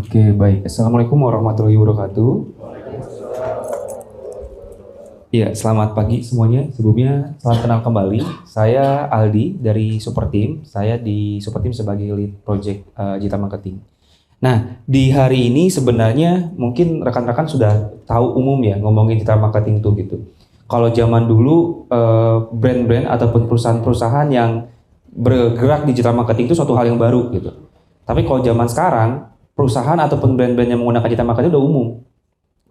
Oke, baik. Assalamualaikum warahmatullahi wabarakatuh. Ya, selamat pagi semuanya. Sebelumnya, salam kenal kembali. Saya Aldi dari Superteam. Saya di Superteam sebagai lead project digital marketing. Nah, di hari ini sebenarnya mungkin rekan-rekan sudah tahu umum ya ngomongin digital marketing tuh gitu. Kalau zaman dulu brand-brand ataupun perusahaan-perusahaan yang bergerak digital marketing itu suatu hal yang baru gitu. Tapi kalau zaman sekarang, perusahaan ataupun brand-brand yang menggunakan digital marketing udah umum,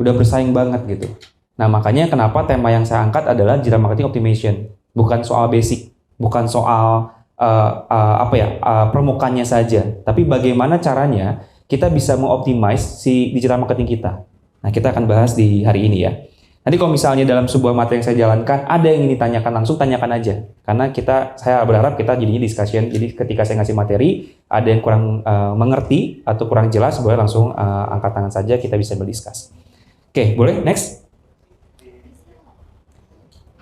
udah bersaing banget gitu. Nah, makanya kenapa tema yang saya angkat adalah digital marketing optimization, bukan soal basic, bukan soal permukaannya saja, tapi bagaimana caranya kita bisa mengoptimize si digital marketing kita. Nah, kita akan bahas di hari ini ya. Nanti kalau misalnya dalam sebuah materi yang saya jalankan, ada yang ingin ditanyakan langsung, tanyakan aja. Karena saya berharap kita jadinya discussion, jadi ketika saya ngasih materi, ada yang kurang mengerti atau kurang jelas, boleh langsung angkat tangan saja, kita bisa berdiskus. Oke, boleh? Next.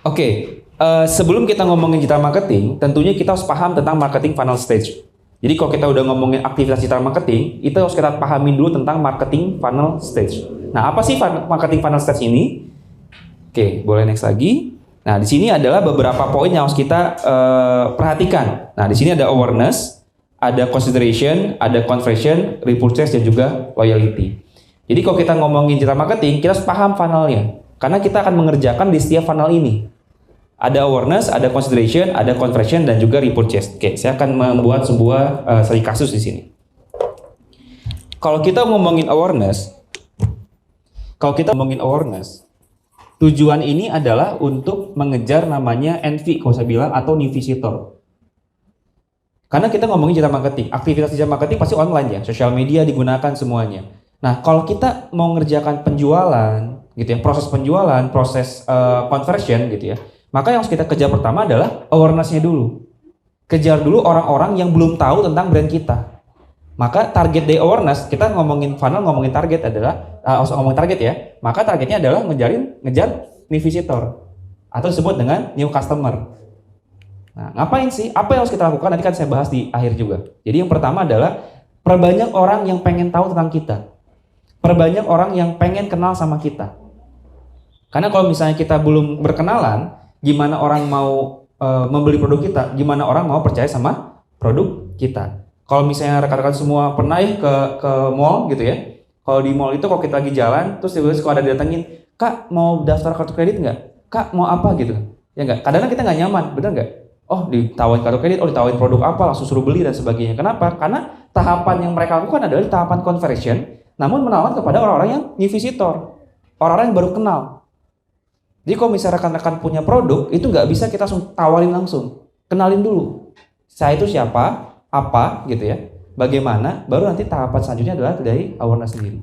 Oke, sebelum kita ngomongin digital marketing, tentunya kita harus paham tentang marketing funnel stage. Jadi kalau kita udah ngomongin aktivitas digital marketing, itu harus kita pahamin dulu tentang marketing funnel stage. Nah, apa sih marketing funnel stage ini? Oke, boleh next lagi. Nah, di sini adalah beberapa poin yang harus kita perhatikan. Nah, di sini ada awareness, ada consideration, ada conversion, repurchase, dan juga loyalty. Jadi kalau kita ngomongin digital marketing, kita harus paham funnelnya. Karena kita akan mengerjakan di setiap funnel ini. Ada awareness, ada consideration, ada conversion, dan juga repurchase. Oke, saya akan membuat sebuah studi kasus di sini. Kalau kita ngomongin awareness, tujuan ini adalah untuk mengejar namanya NV, kalau saya bilang, atau new visitor. Karena kita ngomongin digital marketing, aktivitas digital marketing pasti online ya, sosial media digunakan semuanya. Nah, kalau kita mau ngerjakan penjualan, gitu ya, proses penjualan, proses conversion, gitu ya, maka yang harus kita kejar pertama adalah awareness-nya dulu. Kejar dulu orang-orang yang belum tahu tentang brand kita. Maka target day awareness, kita ngomongin funnel, ngomongin target adalah, ngomongin target ya, maka targetnya adalah ngejar new visitor, atau disebut dengan new customer. Nah, ngapain sih? Apa yang harus kita lakukan? Nanti kan saya bahas di akhir juga. Jadi yang pertama adalah, perbanyak orang yang pengen tahu tentang kita. Perbanyak orang yang pengen kenal sama kita. Karena kalau misalnya kita belum berkenalan, gimana orang mau membeli produk kita? Gimana orang mau percaya sama produk kita? Kalau misalnya rekan-rekan semua pernah ya ke mall gitu ya. Kalau di mall itu kalau kita lagi jalan, terus tiba-tiba kalau ada datengin, "Kak, mau daftar kartu kredit nggak? Kak, mau apa?" gitu. Ya nggak? Kadang-kadang kita nggak nyaman, bener nggak? Oh, ditawarin kartu kredit, oh ditawarin produk apa, langsung suruh beli dan sebagainya. Kenapa? Karena tahapan yang mereka lakukan adalah tahapan conversion, namun menawan kepada orang-orang yang new visitor, orang-orang yang baru kenal. Jadi kalau misalnya rekan-rekan punya produk, itu nggak bisa kita langsung tawarin langsung. Kenalin dulu. Saya itu siapa? Apa gitu ya, bagaimana, baru nanti tahapan selanjutnya adalah dari awareness sendiri.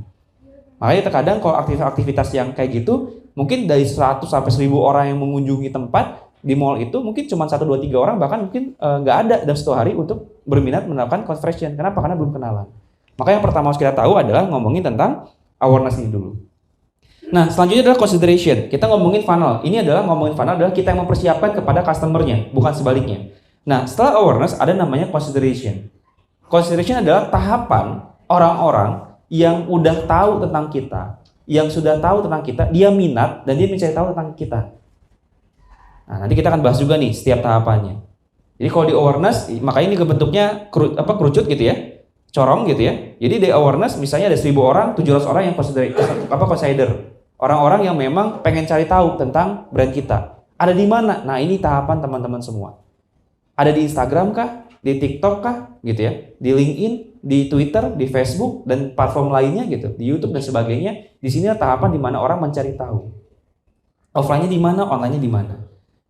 Makanya terkadang kalau aktivitas yang kayak gitu, mungkin dari 100 sampai 1000 orang yang mengunjungi tempat di mall itu, mungkin cuma 1, 2, 3 orang, bahkan mungkin nggak ada dalam satu hari untuk berminat melakukan conversion. Kenapa? Karena belum kenalan. Maka yang pertama harus kita tahu adalah ngomongin tentang awareness ini dulu. Nah, selanjutnya adalah consideration. Kita ngomongin funnel. Ini adalah ngomongin funnel adalah kita yang mempersiapkan kepada customer-nya, bukan sebaliknya. Nah, setelah awareness ada namanya consideration. Consideration adalah tahapan orang-orang yang udah tahu tentang kita, yang sudah tahu tentang kita, dia minat dan dia mencari tahu tentang kita. Nah, nanti kita akan bahas juga nih setiap tahapannya. Jadi kalau di awareness, makanya ini bentuknya kerucut gitu ya, corong gitu ya. Jadi di awareness misalnya ada 1000 orang, 700 orang yang consider. Orang-orang yang memang pengen cari tahu tentang brand kita. Ada di mana? Nah, ini tahapan teman-teman semua. Ada di Instagram kah? Di TikTok kah? Gitu ya. Di LinkedIn, di Twitter, di Facebook, dan platform lainnya gitu. Di YouTube dan sebagainya. Di sini tahapan di mana orang mencari tahu. Offline-nya di mana? Online-nya di mana?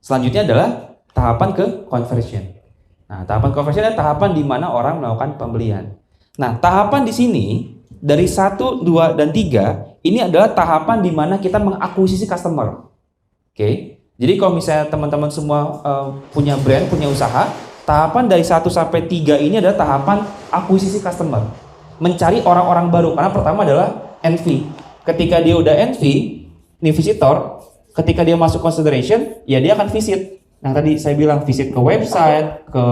Selanjutnya adalah tahapan ke conversion. Nah, tahapan conversion adalah tahapan di mana orang melakukan pembelian. Nah, tahapan di sini dari 1, 2, dan 3 ini adalah tahapan di mana kita mengakuisisi customer. Oke. Jadi kalau misalnya teman-teman semua punya brand, punya usaha, tahapan dari 1 sampai 3 ini adalah tahapan akuisisi customer. Mencari orang-orang baru. Karena pertama adalah NV. Ketika dia udah NV, new visitor, ketika dia masuk consideration, ya dia akan visit. Nah, tadi saya bilang visit ke website, ke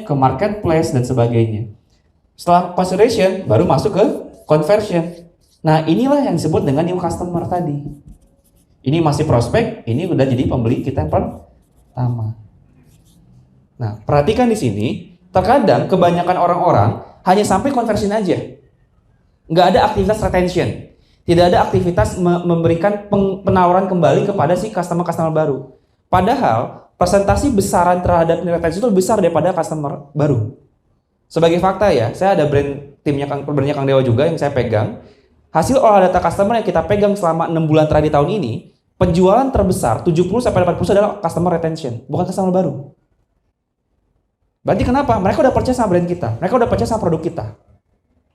ke marketplace dan sebagainya. Setelah consideration, baru masuk ke conversion. Nah, inilah yang disebut dengan new customer tadi. Ini masih prospek, ini udah jadi pembeli kita yang pertama. Nah, perhatikan di sini, terkadang kebanyakan orang-orang hanya sampai conversion aja. Nggak ada aktivitas retention. Tidak ada aktivitas memberikan penawaran kembali kepada si customer-customer baru. Padahal, presentasi besaran terhadap retention itu lebih besar daripada customer baru. Sebagai fakta ya, saya ada brandnya Kang Dewa juga yang saya pegang. Hasil olah data customer yang kita pegang selama 6 bulan terakhir di tahun ini, penjualan terbesar 70-80% adalah customer retention, bukan customer baru. Berarti kenapa? Mereka udah percaya sama brand kita, mereka udah percaya sama produk kita.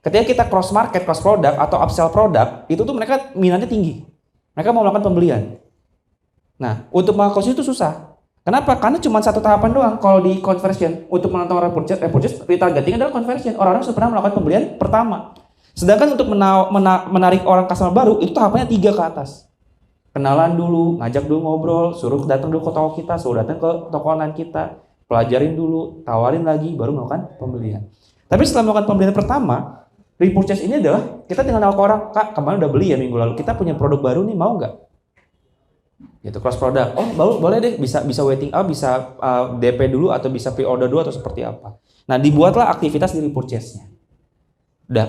Ketika kita cross market, cross product atau upsell produk, itu tuh mereka minatnya tinggi. Mereka mau melakukan pembelian. Nah, untuk melakukan itu susah. Kenapa? Karena cuma satu tahapan doang. Kalau di conversion, untuk menonton repurchase, retargeting adalah conversion. Orang-orang sudah pernah melakukan pembelian pertama. Sedangkan untuk menarik orang customer baru, itu tahapannya 3 ke atas. Kenalan dulu, ngajak dulu ngobrol, suruh datang dulu ke toko kita, suruh datang ke toko online kita, pelajarin dulu, tawarin lagi, baru melakukan pembelian. Tapi setelah melakukan pembelian pertama, repurchase ini adalah kita tinggal nanya ke orang, Kak, kemarin udah beli ya minggu lalu, kita punya produk baru nih, mau nggak? Gitu, cross product. Oh, boleh deh, bisa waiting up, bisa DP dulu atau bisa pre-order dulu atau seperti apa. Nah, dibuatlah aktivitas di repurchase-nya.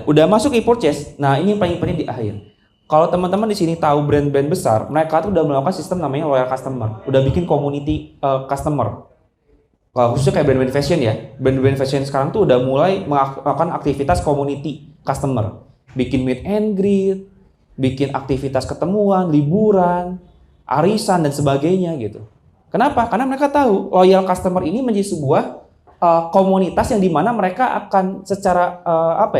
Udah masuk repurchase. Nah, ini yang paling penting di akhir. Kalau teman-teman di sini tahu brand-brand besar, mereka tuh udah melakukan sistem namanya loyal customer, udah bikin community customer. Khususnya kayak brand-brand fashion ya, brand-brand fashion sekarang tuh udah mulai melakukan aktivitas community customer, bikin meet and greet, bikin aktivitas ketemuan, liburan, arisan dan sebagainya gitu. Kenapa? Karena mereka tahu loyal customer ini menjadi sebuah komunitas yang dimana mereka akan secara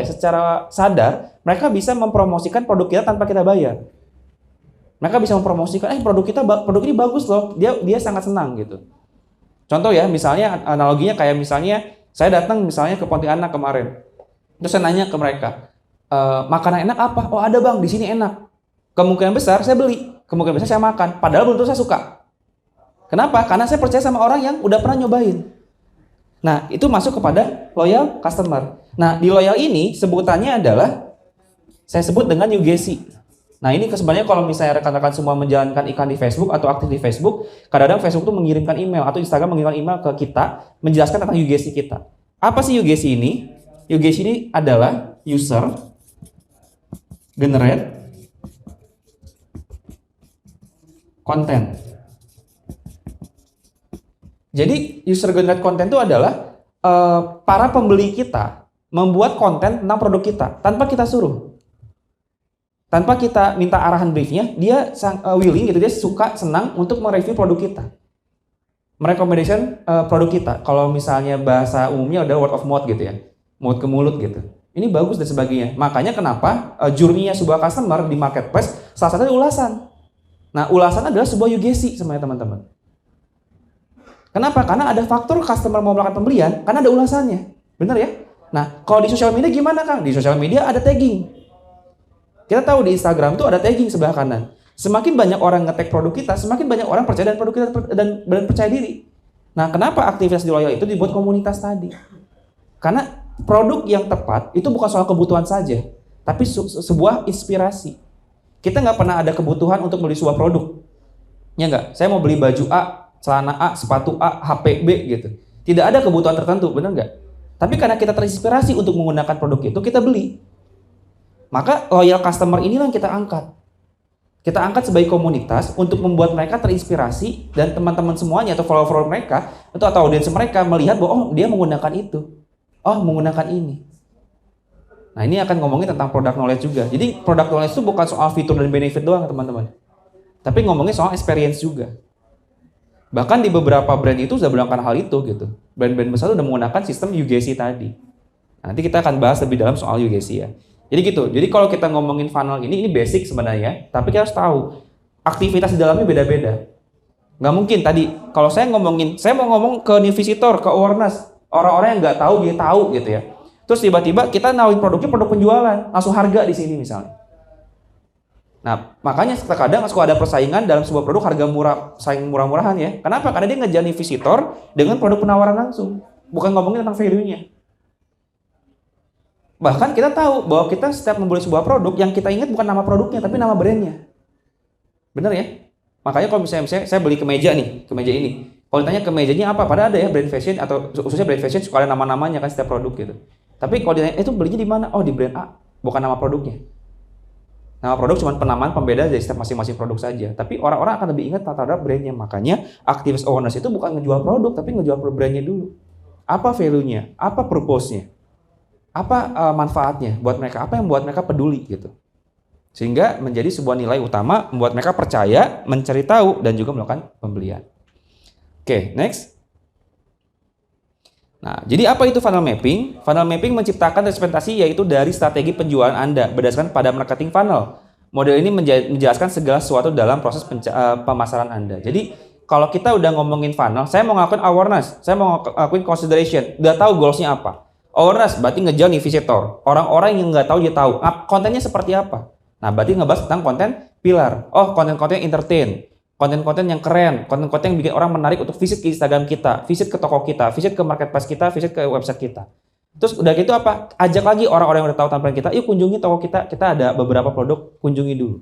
secara sadar mereka bisa mempromosikan produk kita tanpa kita bayar. Mereka bisa mempromosikan, produk ini bagus loh, dia sangat senang gitu. Contoh ya, misalnya analoginya kayak misalnya saya datang misalnya ke Pontianak kemarin, terus saya nanya ke mereka, makanan enak apa? Oh ada bang, di sini enak. Kemungkinan besar saya beli, kemungkinan besar saya makan. Padahal belum tentu saya suka. Kenapa? Karena saya percaya sama orang yang udah pernah nyobain. Nah itu masuk kepada loyal customer. Nah di loyal ini sebutannya adalah saya sebut dengan UGC. Nah ini sebenarnya kalau misalnya rekan-rekan semua menjalankan iklan di Facebook atau aktif di Facebook, kadang-kadang Facebook tuh mengirimkan email atau Instagram mengirimkan email ke kita menjelaskan tentang UGC kita. Apa sih UGC ini? UGC ini adalah user generate content. Jadi user generate content itu adalah para pembeli kita membuat konten tentang produk kita tanpa kita suruh. Tanpa kita minta arahan briefnya, dia willing gitu, dia suka, senang untuk mereview produk kita. Merekomendasikan produk kita. Kalau misalnya bahasa umumnya udah word of mouth gitu ya. Mulut ke mulut gitu. Ini bagus dan sebagainya. Makanya kenapa journey-nya sebuah customer di marketplace salah satunya ulasan. Nah, ulasan adalah sebuah UGC sebenarnya teman-teman. Kenapa? Karena ada faktor customer mau melakukan pembelian, karena ada ulasannya. Benar ya? Nah, kalau di sosial media gimana Kang? Di sosial media ada tagging. Kita tahu di Instagram tuh ada tagging sebelah kanan. Semakin banyak orang nge-tag produk kita, semakin banyak orang percaya dan produk kita dan percaya diri. Nah, kenapa aktivitas di loyal itu dibuat komunitas tadi? Karena produk yang tepat itu bukan soal kebutuhan saja, tapi sebuah inspirasi. Kita nggak pernah ada kebutuhan untuk beli sebuah produk. Ya nggak? Saya mau beli baju A, celana A, sepatu A, HP B gitu. Tidak ada kebutuhan tertentu, benar nggak? Tapi karena kita terinspirasi untuk menggunakan produk itu, kita beli. Maka loyal customer inilah yang kita angkat. Kita angkat sebagai komunitas untuk membuat mereka terinspirasi dan teman-teman semuanya atau follower mereka atau audiens mereka melihat bahwa dia menggunakan itu. Oh, menggunakan ini. Nah, ini akan ngomongin tentang product knowledge juga. Jadi, product knowledge itu bukan soal fitur dan benefit doang, teman-teman. Tapi ngomongin soal experience juga. Bahkan di beberapa brand itu sudah melakukan hal itu gitu. Brand-brand besar sudah menggunakan sistem UGC tadi. Nanti kita akan bahas lebih dalam soal UGC ya. Jadi gitu. Jadi kalau kita ngomongin funnel ini basic sebenarnya, tapi kita harus tahu aktivitas di dalamnya beda-beda. Nggak mungkin tadi kalau saya mau ngomong ke new visitor, ke awareness, orang-orang yang nggak tahu dia tahu gitu ya. Terus tiba-tiba kita nawarin produknya produk penjualan, langsung harga di sini misalnya. Nah, makanya terkadang suka ada persaingan dalam sebuah produk harga murah, saing murah-murahan ya. Kenapa? Karena dia ngejar new visitor dengan produk penawaran langsung, bukan ngomongin tentang value-nya. Bahkan kita tahu bahwa kita setiap membeli sebuah produk, yang kita ingat bukan nama produknya, tapi nama brandnya. Bener ya? Makanya kalau misalnya saya beli kemeja nih, kemeja ini. Kalau ditanya kemejanya apa, padahal ada ya brand fashion atau khususnya brand fashion suka ada nama-namanya kan setiap produk gitu. Tapi kalau ditanya itu belinya di mana? Oh di brand A, bukan nama produknya. Nama produk cuma penamaan pembeda dari setiap masing-masing produk saja. Tapi orang-orang akan lebih ingat terhadap brandnya. Makanya activist awareness itu bukan ngejual produk, tapi ngejual brandnya dulu. Apa value-nya? Apa purpose-nya? Apa manfaatnya buat mereka? Apa yang membuat mereka peduli gitu? Sehingga menjadi sebuah nilai utama membuat mereka percaya, mencari tahu, dan juga melakukan pembelian. Oke, next. Nah, jadi apa itu funnel mapping? Funnel mapping menciptakan representasi yaitu dari strategi penjualan Anda berdasarkan pada marketing funnel. Model ini menjelaskan segala sesuatu dalam proses pemasaran Anda. Jadi, kalau kita udah ngomongin funnel, saya mau ngelakuin awareness, saya mau ngelakuin consideration, udah tahu goals-nya apa. Awareness berarti ngejar nih visitor. Orang-orang yang nggak tahu dia tahu. Kontennya seperti apa? Nah, berarti ngebahas tentang konten pilar. Oh, konten-konten yang entertain. Konten-konten yang keren, konten-konten yang bikin orang menarik untuk visit ke Instagram kita, visit ke toko kita, visit ke marketplace kita, visit ke website kita. Terus udah gitu apa? Ajak lagi orang-orang yang udah tahu tampilan kita, yuk kunjungi toko kita ada beberapa produk, kunjungi dulu.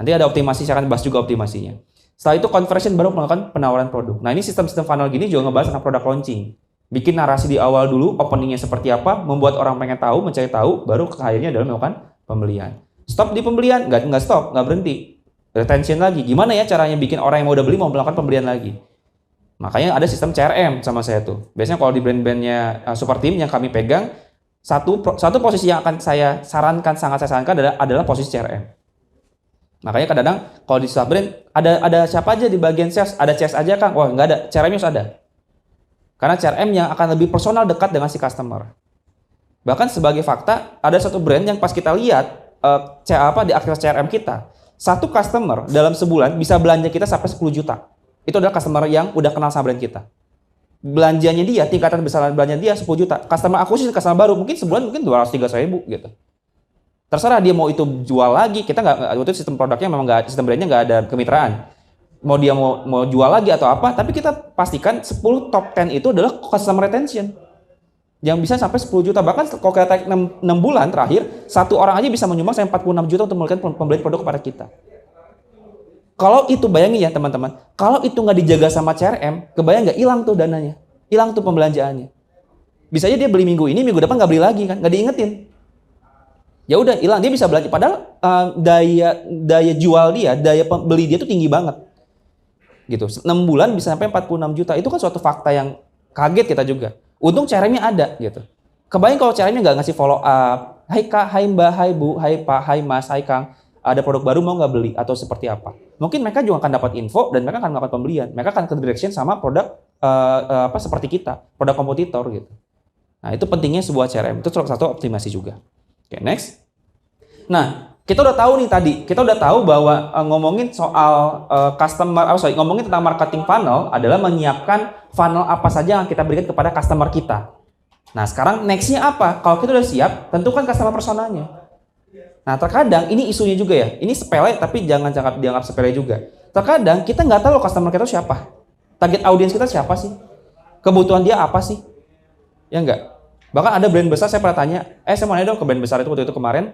Nanti ada optimasi, saya akan bahas juga optimasinya. Setelah itu conversion baru melakukan penawaran produk. Nah ini sistem-sistem funnel gini juga ngebahas tentang produk launching. Bikin narasi di awal dulu, openingnya seperti apa, membuat orang pengen tahu, mencari tahu, baru akhirnya adalah melakukan pembelian. Stop di pembelian, nggak stop, nggak berhenti. Retention lagi, gimana ya caranya bikin orang yang mau udah beli mau melakukan pembelian lagi. Makanya ada sistem CRM sama saya tuh. Biasanya kalau di brand-brandnya Super Team yang kami pegang, satu posisi yang akan saya sarankan, sangat saya sarankan adalah posisi CRM. Makanya kadang-kadang kalau di setiap brand, ada siapa aja di bagian sales, ada CS aja Kang, wah nggak ada, CRM-nya harus ada. Karena CRM yang akan lebih personal dekat dengan si customer. Bahkan sebagai fakta, ada satu brand yang pas kita lihat di aktivitas CRM kita, satu customer dalam sebulan bisa belanja kita sampai 10 juta. Itu adalah customer yang udah kenal sama brand kita. Belanjanya dia, tingkatan besar belanja dia 10 juta. Customer akuisisi, customer baru, mungkin sebulan mungkin 200-300 ribu gitu. Terserah dia mau itu jual lagi, kita nggak, itu sistem produknya memang nggak, sistem brandnya nggak ada kemitraan. Mau dia mau jual lagi atau apa, tapi kita pastikan 10 top 10 itu adalah customer retention. Yang bisa sampai 10 juta. Bahkan kalau kita tarik 6 bulan terakhir, satu orang aja bisa menyumbang sampai 46 juta untuk melakukan pembelian produk kepada kita. Kalau itu bayangin ya teman-teman, kalau itu nggak dijaga sama CRM, kebayang nggak hilang tuh dananya, hilang tuh pembelanjaannya. Bisa aja dia beli minggu ini, minggu depan nggak beli lagi kan, nggak diingetin. Ya udah hilang, dia bisa belanja. Padahal daya jual dia, daya beli dia tuh tinggi banget. Gitu. 6 bulan bisa sampai 46 juta. Itu kan suatu fakta yang kaget kita juga. Untung CRM-nya ada gitu. Kebayang kalau CRM-nya nggak ngasih follow up. Hai Kak, hai Mbak, hai Bu, hai Pak, hai Mas, hai Kang. Ada produk baru mau nggak beli atau seperti apa? Mungkin mereka juga akan dapat info dan mereka akan melakukan pembelian. Mereka akan ke-direction sama produk seperti kita, produk kompetitor gitu. Nah itu pentingnya sebuah CRM. Itu salah satu optimasi juga. Oke, next. Nah kita udah tahu nih tadi, kita udah tahu bahwa ngomongin soal ngomongin tentang marketing funnel adalah menyiapkan funnel apa saja yang kita berikan kepada customer kita. Nah sekarang nextnya apa? Kalau kita udah siap, tentukan customer personanya. Nah terkadang ini isunya juga ya, ini sepele tapi jangan dianggap sepele juga. Terkadang kita nggak tahu customer kita siapa, target audiens kita siapa sih, kebutuhan dia apa sih, ya enggak. Bahkan ada brand besar saya pernah tanya, saya mau nanya dong ke brand besar itu waktu itu kemarin,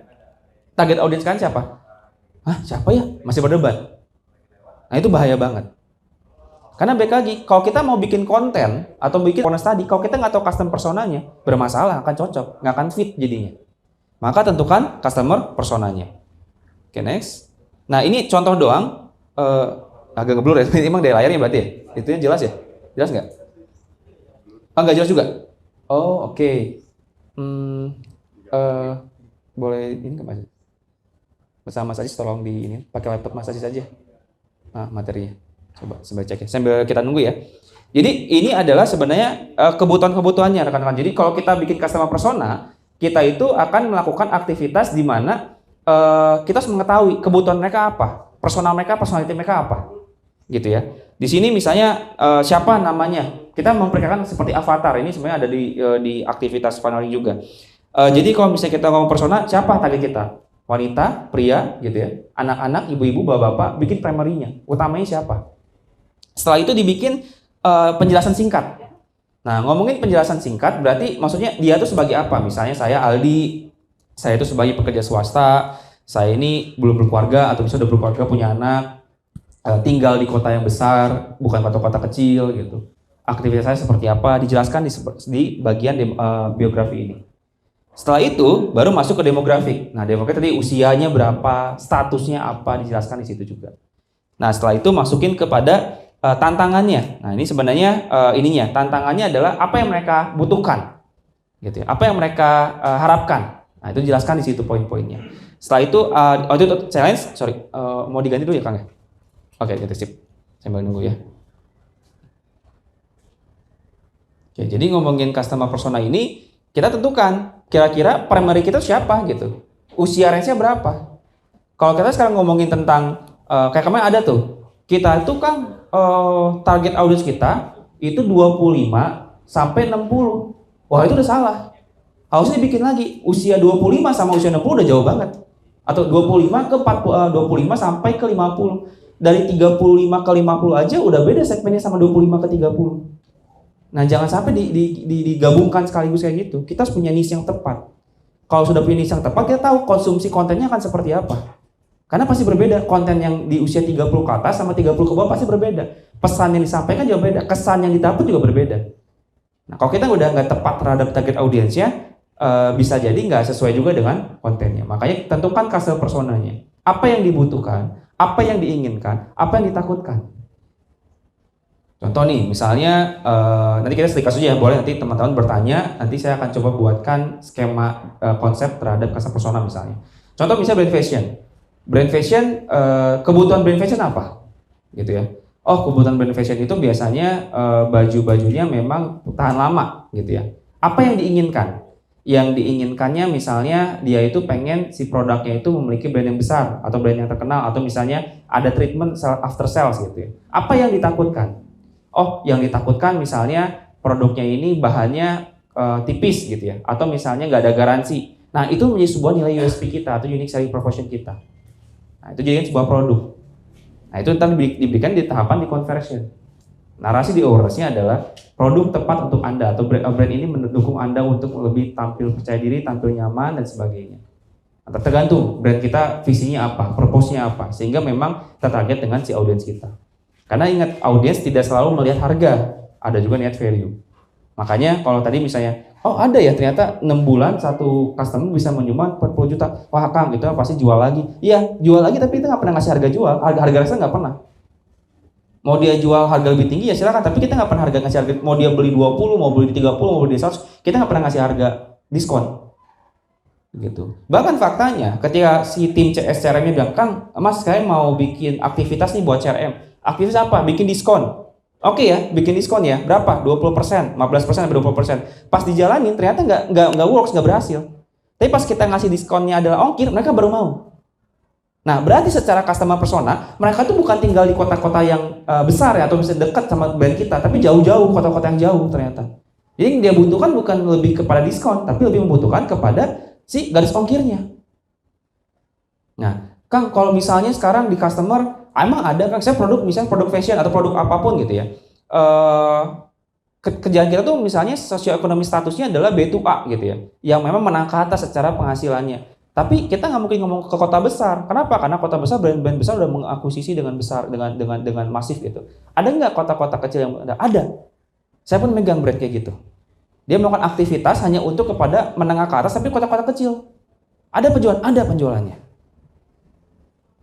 target audiens kalian siapa? Hah siapa ya? Masih berdebat. Nah itu bahaya banget. Karena baik lagi, kalau kita mau bikin konten atau bikin awareness tadi, kalau kita nggak tahu customer personanya, bermasalah, akan cocok, nggak akan fit jadinya. Maka tentukan customer personanya. Oke, next. Nah ini contoh doang, agak ngeblur ya, emang dari layarnya berarti ya? Itunya jelas ya? Jelas nggak? Nggak jelas juga? Oh oke. Boleh ini nggak Mas? Bersama Mas Aziz tolong di ini, pakai laptop Mas Aziz aja. Nah materinya. Coba sambil cek ya, sambil kita nunggu ya. Jadi ini adalah sebenarnya kebutuhan-kebutuhannya rekan-rekan. Jadi kalau kita bikin customer persona, kita itu akan melakukan aktivitas di mana kita harus mengetahui kebutuhan mereka apa, persona mereka, personality mereka apa, gitu ya. Di sini misalnya siapa namanya, kita memperkirakan seperti avatar. Ini sebenarnya ada di aktivitas funneling juga. Jadi kalau misalnya kita ngomong persona, siapa target kita? Wanita, pria, gitu ya. Anak-anak, ibu-ibu, bapak-bapak, bikin primary-nya. Utamanya siapa? Setelah itu dibikin penjelasan singkat. Nah, ngomongin penjelasan singkat berarti maksudnya dia tuh sebagai apa? Misalnya saya Aldi, saya itu sebagai pekerja swasta, saya ini belum berkeluarga atau bisa udah berkeluarga punya anak, tinggal di kota yang besar, bukan kota-kota kecil gitu. Aktivitas saya seperti apa? Dijelaskan di bagian biografi ini. Setelah itu baru masuk ke demografik. Nah, demografik tadi usianya berapa, statusnya apa, dijelaskan di situ juga. Nah, setelah itu masukin kepada tantangannya. Nah, ini sebenarnya tantangannya adalah apa yang mereka butuhkan, gitu ya. Apa yang mereka harapkan. Nah, itu dijelaskan di situ poin-poinnya. Setelah itu, itu challenge, mau diganti dulu ya Kang ya? Oke, gitu sip. Sambil nunggu ya. Oke, jadi ngomongin customer persona ini, kita tentukan kira-kira primary kita siapa gitu. Usia range-nya berapa? Kalau kita sekarang ngomongin tentang kayak kemarin ada tuh, kita itu kan target audiens kita itu 25 sampai 60. Wah, itu udah salah. Harusnya dibikin lagi, usia 25 sama usia 60 udah jauh banget. Atau 25 ke 40, 25 sampai ke 50. Dari 35 ke 50 aja udah beda segmennya sama 25 ke 30. Nah, jangan sampai digabungkan sekaligus kayak gitu. Kita harus punya niche yang tepat. Kalau sudah punya niche yang tepat, kita tahu konsumsi kontennya akan seperti apa. Karena pasti berbeda. Konten yang di usia 30 ke atas sama 30 ke bawah pasti berbeda. Pesan yang disampaikan juga beda. Kesan yang didapat juga berbeda. Nah, kalau kita udah nggak tepat terhadap target audiensnya, bisa jadi nggak sesuai juga dengan kontennya. Makanya tentukan customer personanya. Apa yang dibutuhkan, apa yang diinginkan, apa yang ditakutkan. Contoh nih, misalnya nanti kita sedikit aja ya, boleh nanti teman-teman bertanya, nanti saya akan coba buatkan skema konsep terhadap customer persona misalnya. Contoh misalnya brand fashion. Brand fashion, kebutuhan brand fashion apa? Gitu ya. Oh, kebutuhan brand fashion itu biasanya baju-bajunya memang tahan lama gitu ya. Apa yang diinginkan? Yang diinginkannya misalnya dia itu pengen si produknya itu memiliki brand yang besar atau brand yang terkenal atau misalnya ada treatment after sales gitu ya. Apa yang ditakutkan? Oh, yang ditakutkan misalnya produknya ini bahannya tipis gitu ya, atau misalnya nggak ada garansi. Nah, itu menjadi sebuah nilai USP kita atau unique selling proposition kita. Nah, itu jadi sebuah produk. Nah, itu ntar diberikan di tahapan di conversion. Narasi di awareness-nya adalah produk tepat untuk Anda atau brand ini mendukung Anda untuk lebih tampil percaya diri, tampil nyaman dan sebagainya. Nah, tergantung brand kita visinya apa, purpose-nya apa, sehingga memang tertarget dengan si audiens kita. Karena ingat, audiens tidak selalu melihat harga, ada juga niat value. Makanya kalau tadi misalnya, oh ada ya ternyata 6 bulan satu customer bisa menyumbang 40 juta. Wah Kang, itu pasti jual lagi. Iya, jual lagi tapi kita nggak pernah ngasih harga jual. Harga rasa nggak pernah. Mau dia jual harga lebih tinggi ya silakan, tapi kita nggak pernah ngasih harga. Mau dia beli 20, mau beli 30, mau beli 100, kita nggak pernah ngasih harga diskon. Gitu. Bahkan faktanya ketika si tim CS CRM-nya bilang, Kang, Mas saya mau bikin aktivitas nih buat CRM. Aktivitas apa? Bikin diskon. Oke ya, bikin diskon ya. Berapa? 20%, 15% sampai 20%. Pas dijalanin ternyata nggak works, nggak berhasil. Tapi pas kita ngasih diskonnya adalah ongkir, mereka baru mau. Nah, berarti secara customer persona, mereka tuh bukan tinggal di kota-kota yang besar ya atau bisa dekat sama brand kita, tapi jauh-jauh, kota-kota yang jauh ternyata. Jadi yang dia butuhkan bukan lebih kepada diskon, tapi lebih membutuhkan kepada si garis ongkirnya. Nah, Kang, kalau misalnya sekarang di customer emang ada Kang, saya produk misalnya produk fashion atau produk apapun gitu ya. Kerjaan kita tuh misalnya sosioekonomi statusnya adalah B2A gitu ya, yang memang menang ke atas secara penghasilannya. Tapi kita nggak mungkin ngomong ke kota besar. Kenapa? Karena kota besar brand-brand besar udah mengakuisisi dengan besar, dengan masif gitu. Ada nggak kota-kota kecil yang ada? Ada. Saya pun megang brand kayak gitu. Dia melakukan aktivitas hanya untuk kepada menengah ke atas, tapi kota-kota kecil. Ada penjualan, ada penjualannya.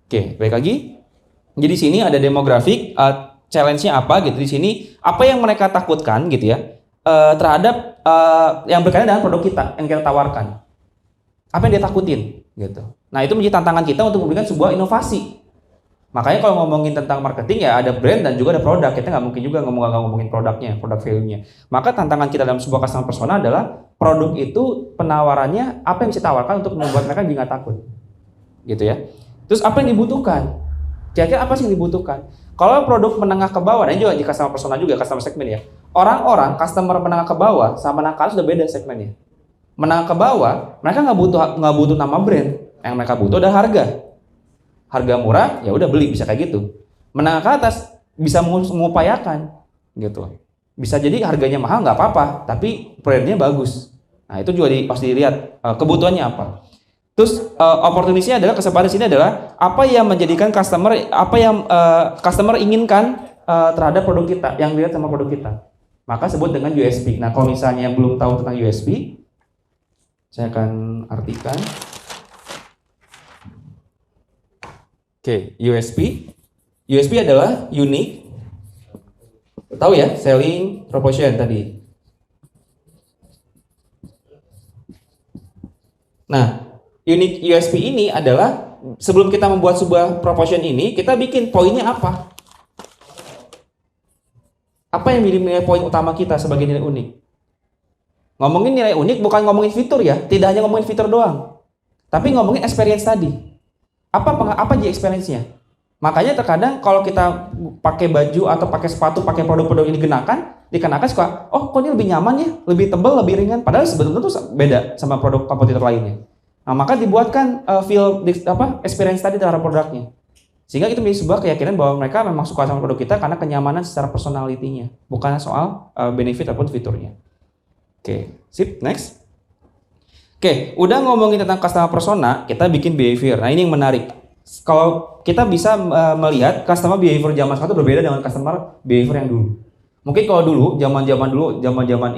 Oke, baik lagi. Jadi sini ada demografik, challenge-nya apa gitu di sini. Apa yang mereka takutkan gitu ya terhadap yang berkaitan dengan produk kita yang kita tawarkan. Apa yang dia takutin gitu. Nah, itu menjadi tantangan kita untuk memberikan sebuah inovasi. Makanya kalau ngomongin tentang marketing ya ada brand dan juga ada produk. Kita nggak mungkin juga ngomongin produknya, produk value-nya. Maka tantangan kita dalam sebuah customer persona adalah produk itu penawarannya apa yang bisa tawarkan untuk membuat mereka jadi nggak takut. Gitu ya. Terus apa yang dibutuhkan? Kira-kira apa sih yang dibutuhkan? Kalau produk menengah ke bawah, ini juga di customer persona juga, customer segmen ya. Orang-orang customer menengah ke bawah sama menengah ke atas sudah beda segmennya. Menengah ke bawah, mereka nggak butuh nama brand. Yang mereka butuh adalah harga. Harga murah, ya udah beli, bisa kayak gitu. Menengah ke atas bisa mengupayakan, gitu. Bisa jadi harganya mahal nggak apa-apa, tapi brandnya bagus. Nah itu juga pasti dilihat kebutuhannya apa. Terus opportunity-nya adalah kesempatan di sini adalah apa yang menjadikan customer inginkan terhadap produk kita, yang dilihat sama produk kita. Maka sebut dengan USP. Nah kalau misalnya belum tahu tentang USP, saya akan artikan. Oke, USP. USP adalah unique. Tahu ya, selling proposition tadi. Nah, unique USP ini adalah sebelum kita membuat sebuah proposition ini, kita bikin poinnya apa? Apa yang menjadi nilai poin utama kita sebagai nilai unik? Ngomongin nilai unik bukan ngomongin fitur ya, tidak hanya ngomongin fitur doang, tapi ngomongin experience tadi. Apa aja experience-nya? Makanya terkadang kalau kita pakai baju atau pakai sepatu, pakai produk-produk yang dikenakan suka, oh kok ini lebih nyaman ya, lebih tebal, lebih ringan. Padahal sebetulnya tuh beda sama produk kompetitor lainnya. Nah maka dibuatkan experience tadi terhadap produknya. Sehingga itu menjadi sebuah keyakinan bahwa mereka memang suka sama produk kita karena kenyamanan secara personality-nya, bukan soal benefit ataupun fiturnya. Oke, sip, next. Oke, udah ngomongin tentang customer persona, kita bikin behavior. Nah ini yang menarik. Kalau kita bisa melihat customer behavior zaman sekarang itu berbeda dengan customer behavior yang dulu. Mungkin kalau dulu, zaman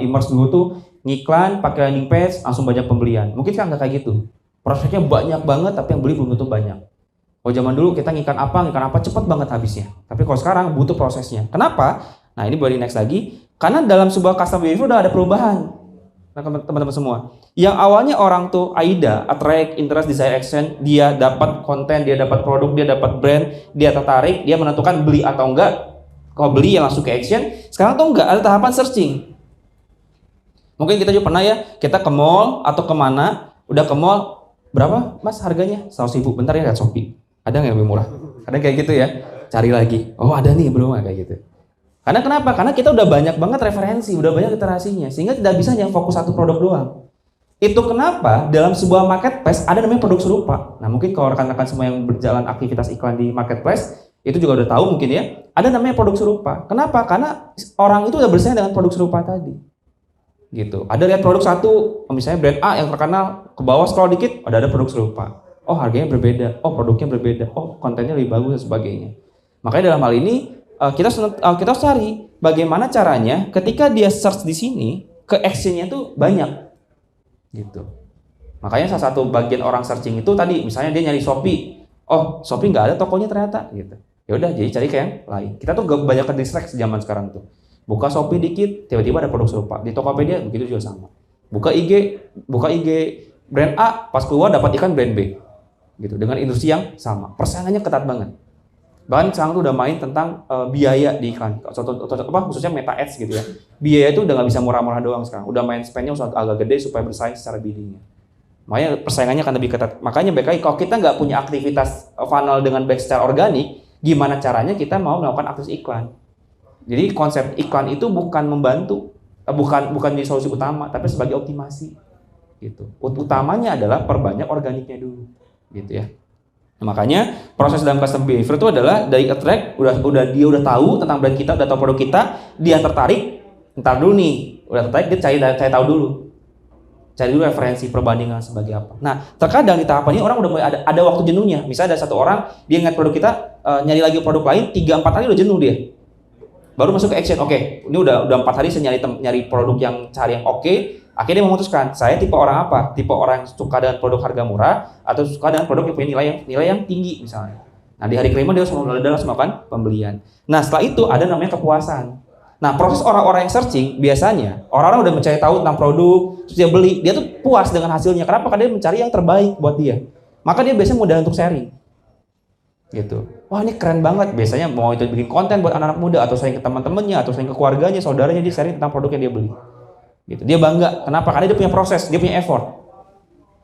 e-commerce dulu tuh ngiklan, pakai landing page, langsung banyak pembelian. Mungkin sekarang nggak kayak gitu. Prosesnya banyak banget, tapi yang beli belum tentu banyak. Kalau zaman dulu kita ngiklan apa, cepet banget habisnya. Tapi kalau sekarang butuh prosesnya. Kenapa? Nah ini boleh next lagi. Karena dalam sebuah customer behavior udah ada perubahan. Nah, teman-teman semua, yang awalnya orang tuh AIDA, attract, interest, desire, action, dia dapat konten, dia dapat produk, dia dapat brand, dia tertarik, dia menentukan beli atau enggak. Kalau beli ya langsung ke action. Sekarang tuh enggak, ada tahapan searching. Mungkin kita juga pernah ya, kita ke mall atau kemana, udah ke mall, berapa mas harganya? 100.000, bentar ya lihat Shopee, ada nggak yang lebih murah? Ada kayak gitu ya, cari lagi, oh ada nih belum kayak gitu. Karena kenapa? Karena kita udah banyak banget referensi, udah banyak literasinya, sehingga tidak bisa hanya fokus satu produk doang. Itu kenapa dalam sebuah marketplace ada namanya produk serupa. Nah mungkin kalau rekan-rekan semua yang berjalan aktivitas iklan di marketplace, itu juga udah tahu mungkin ya, ada namanya produk serupa. Kenapa? Karena orang itu udah bersaing dengan produk serupa tadi. Gitu. Ada lihat produk satu, misalnya brand A yang terkenal, ke bawah scroll dikit, ada produk serupa. Oh harganya berbeda, oh produknya berbeda, oh kontennya lebih bagus dan sebagainya. Makanya dalam hal ini, kita harus cari bagaimana caranya ketika dia search di sini ke action-nya tuh banyak gitu. Makanya salah satu bagian orang searching itu tadi misalnya dia nyari Shopee, oh Shopee nggak ada tokonya ternyata gitu. Ya udah jadi cari ke yang lain. Kita tuh gak banyak ke distract zaman sekarang tuh. Buka Shopee dikit tiba-tiba ada produk serupa. Di Tokopedia begitu juga sama. Buka IG brand A pas keluar dapat ikan brand B gitu dengan industri yang sama. Persaingannya ketat banget. Bahkan sekarang tuh udah main tentang biaya di iklan, khususnya Meta Ads gitu ya. Biaya itu udah nggak bisa murah-murah doang sekarang, udah main spendnya agak gede supaya bersaing secara biddingnya. Makanya persaingannya akan lebih ketat. Makanya baik lagi kalau kita nggak punya aktivitas funnel dengan baik secara organik, gimana caranya kita mau melakukan aktivitas iklan? Jadi konsep iklan itu bukan membantu, bukan di solusi utama, tapi sebagai optimasi. Gitu. Utamanya adalah perbanyak organiknya dulu, gitu ya. Nah, makanya proses dalam customer behavior itu adalah dari attract, dia udah tahu tentang brand kita, udah tahu produk kita, dia tertarik, ntar dulu nih, udah tertarik dia cari tahu dulu, cari dulu referensi perbandingan sebagai apa. Nah terkadang di tahapan ini orang udah mulai ada waktu jenuhnya. Misalnya ada satu orang dia ingat produk kita, nyari lagi produk lain 3-4 hari udah jenuh dia, baru masuk ke action. Oke, ini udah 4 hari saya nyari produk yang cari yang oke. Akhirnya dia memutuskan, saya tipe orang apa? Tipe orang yang suka dengan produk harga murah atau suka dengan produk yang punya nilai yang tinggi misalnya. Nah di hari kelima dia harus melakukan pembelian. Nah setelah itu ada namanya kepuasan. Nah proses orang-orang yang searching biasanya orang-orang udah mencari tahu tentang produk, terus dia beli, dia tuh puas dengan hasilnya. Kenapa? Karena dia mencari yang terbaik buat dia. Maka dia biasanya mudah untuk sharing. Gitu. Wah ini keren banget. Biasanya mau itu bikin konten buat anak-anak muda atau sharing ke teman-temannya atau sharing ke keluarganya, saudaranya, dia sharing tentang produk yang dia beli. Gitu. Dia bangga. Kenapa? Karena dia punya proses, dia punya effort.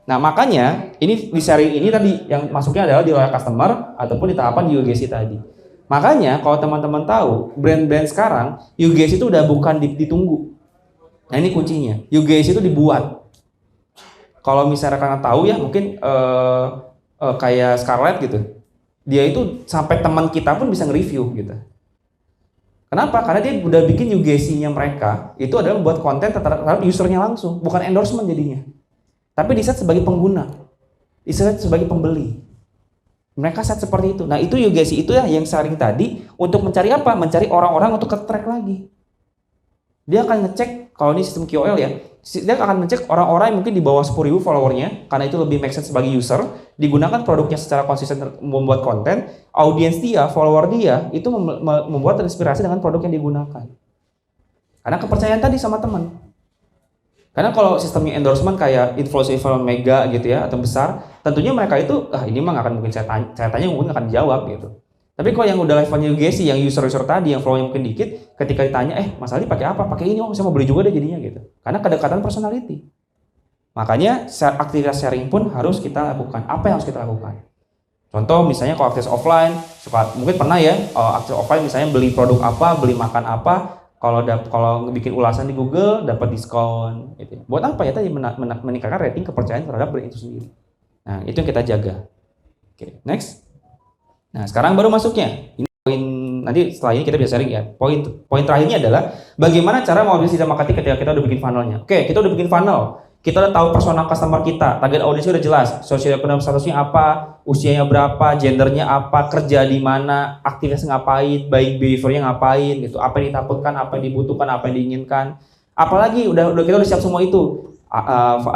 Nah makanya ini di sharing ini tadi yang masuknya adalah di loyal customer ataupun di tahapan UGC tadi. Makanya kalau teman-teman tahu brand-brand sekarang UGC itu udah bukan ditunggu. Nah ini kuncinya. UGC itu dibuat. Kalau misalnya kalian tahu ya mungkin kayak Scarlett gitu. Dia itu sampai teman kita pun bisa nge-review gitu. Kenapa? Karena dia udah bikin UGC-nya mereka itu adalah membuat konten terhadap usernya langsung, bukan endorsement jadinya. Tapi di set sebagai pengguna, di set sebagai pembeli. Mereka set seperti itu. Nah itu UGC itu ya yang sharing tadi untuk mencari apa? Mencari orang-orang untuk ke-track lagi. Dia akan ngecek, kalau ini sistem QOL ya, dia akan ngecek orang-orang yang mungkin di bawah 10.000 followernya, karena itu lebih make sense sebagai user, digunakan produknya secara konsisten membuat konten, audiens dia, follower dia, itu membuat terinspirasi dengan produk yang digunakan. Karena kepercayaan tadi sama teman. Karena kalau sistemnya endorsement kayak influencer mega gitu ya, atau besar, tentunya mereka itu, ini mah nggak akan mungkin saya tanya mungkin akan dijawab gitu. Tapi kalau yang udah levelnya UGC, yang user-user tadi, yang follow-nya mungkin dikit, ketika ditanya, Mas Ali pakai apa? Pakai ini, saya mau beli juga deh jadinya gitu. Karena kedekatan personality. Makanya aktivitas sharing pun harus kita lakukan. Apa yang harus kita lakukan? Contoh misalnya kalau aktivitas offline, mungkin pernah ya, aktivitas offline misalnya beli produk apa, beli makan apa, kalau bikin ulasan di Google dapat diskon gitu. Buat apa ya tadi meningkatkan rating kepercayaan terhadap brand itu sendiri. Nah, itu yang kita jaga. Oke, next. Nah, sekarang baru masuknya. Ini poin nanti setelah ini kita bisa sharing ya. Poin terakhirnya adalah bagaimana cara mobilisasi digital marketing ketika kita udah bikin funnelnya. Oke, kita udah bikin funnel. Kita udah tahu persona customer kita, target audiensnya udah jelas, sosioekonomi statusnya apa, usianya berapa, gendernya apa, kerja di mana, aktivitas ngapain, buying behaviornya ngapain gitu, apa yang ditakutkan, apa yang dibutuhkan, apa yang diinginkan. Apalagi kita udah siap semua itu.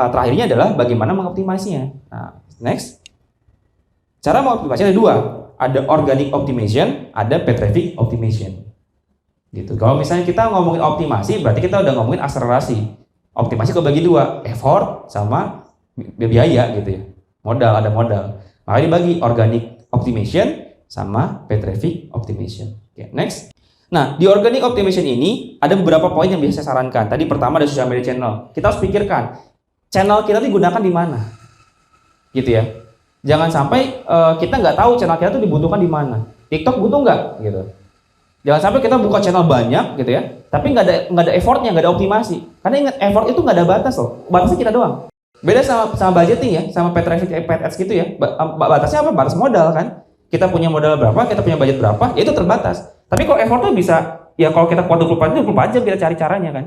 Terakhirnya adalah bagaimana mengoptimasinya. Nah, next. Cara mengoptimasi ada dua, ada organic optimization, ada paid traffic optimization. Gitu. Kalau misalnya kita ngomongin optimasi, berarti kita udah ngomongin akselerasi. Optimasi kebagi dua, effort sama biaya gitu ya. Ada modal. Makanya dibagi organic optimization sama paid traffic optimization. Oke, next. Nah, di organic optimization ini ada beberapa poin yang bisa saya sarankan. Tadi pertama ada social media channel. Kita harus pikirkan channel kita digunakan di mana. Gitu ya. Jangan sampai kita nggak tahu channel kita tuh dibutuhkan di mana. TikTok butuh nggak gitu. Jangan sampai kita buka channel banyak gitu ya, tapi nggak ada effortnya, nggak ada optimasi. Karena ingat, effort itu nggak ada batas loh, batasnya kita doang. Beda sama budgeting ya, sama paid traffic, paid ads gitu ya. Batasnya apa? Batas modal kan. Kita punya modal berapa, kita punya budget berapa, ya itu terbatas. Tapi kalau effort tuh bisa, ya kalau kita kuat 24 jam kita cari caranya kan.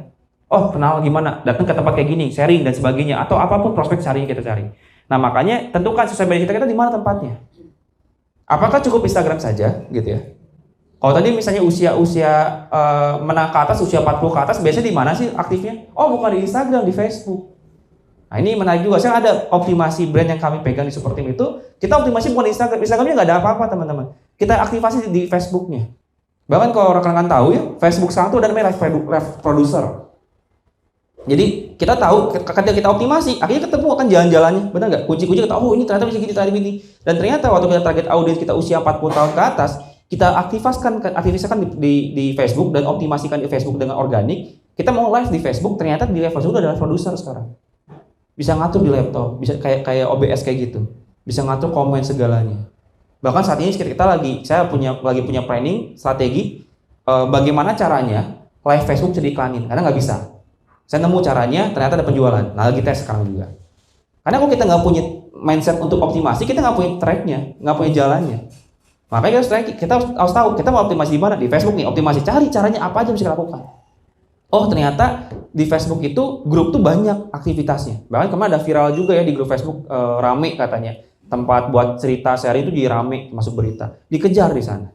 Oh kenal gimana, datang ke tempat kayak gini, sharing dan sebagainya, atau apapun prospek carinya kita cari. Nah makanya tentukan sosial media kita di mana tempatnya. Apakah cukup Instagram saja gitu ya? Kalau tadi misalnya usia menang ke atas, usia 40 ke atas, biasanya di mana sih aktifnya? Oh, bukan di Instagram, di Facebook. Nah, ini menarik juga. Sekarang ada optimasi brand yang kami pegang di Super Team itu, kita optimasi bukan di Instagram. Instagramnya nggak ada apa-apa, teman-teman. Kita aktifasi di Facebooknya. Bahkan kalau rekan-rekan tahu ya, Facebook sekarang tuh ada namanya live producer. Jadi kita tahu ketika kita optimasi, akhirnya ketemu akan jalan-jalannya, benar nggak? Kunci-kunci kita, oh ini ternyata bisa gini, ternyata ini. Dan ternyata waktu kita target audiens kita usia 40 tahun ke atas, kita aktifkan di Facebook dan optimasikan di Facebook dengan organik. Kita mau live di Facebook, ternyata di live Facebook udah ada produser sekarang. Bisa ngatur di laptop, bisa kayak OBS kayak gitu. Bisa ngatur komen segalanya. Bahkan saat ini saya lagi punya planning strategi bagaimana caranya live Facebook bisa diiklanin, karena nggak bisa. Saya nemu caranya, ternyata ada penjualan. Nah, lagi tes sekarang juga. Karena kalau kita nggak punya mindset untuk optimasi, kita nggak punya tracknya, nggak punya jalannya. Makanya kita harus tahu kita mau optimasi di mana. Di Facebook nih, optimasi, cari caranya apa aja bisa kita lakukan. Oh ternyata di Facebook itu grup tuh banyak aktivitasnya. Bahkan kemarin ada viral juga ya di grup Facebook, rame katanya. Tempat buat cerita sharing itu jadi rame, masuk berita. Dikejar di sana.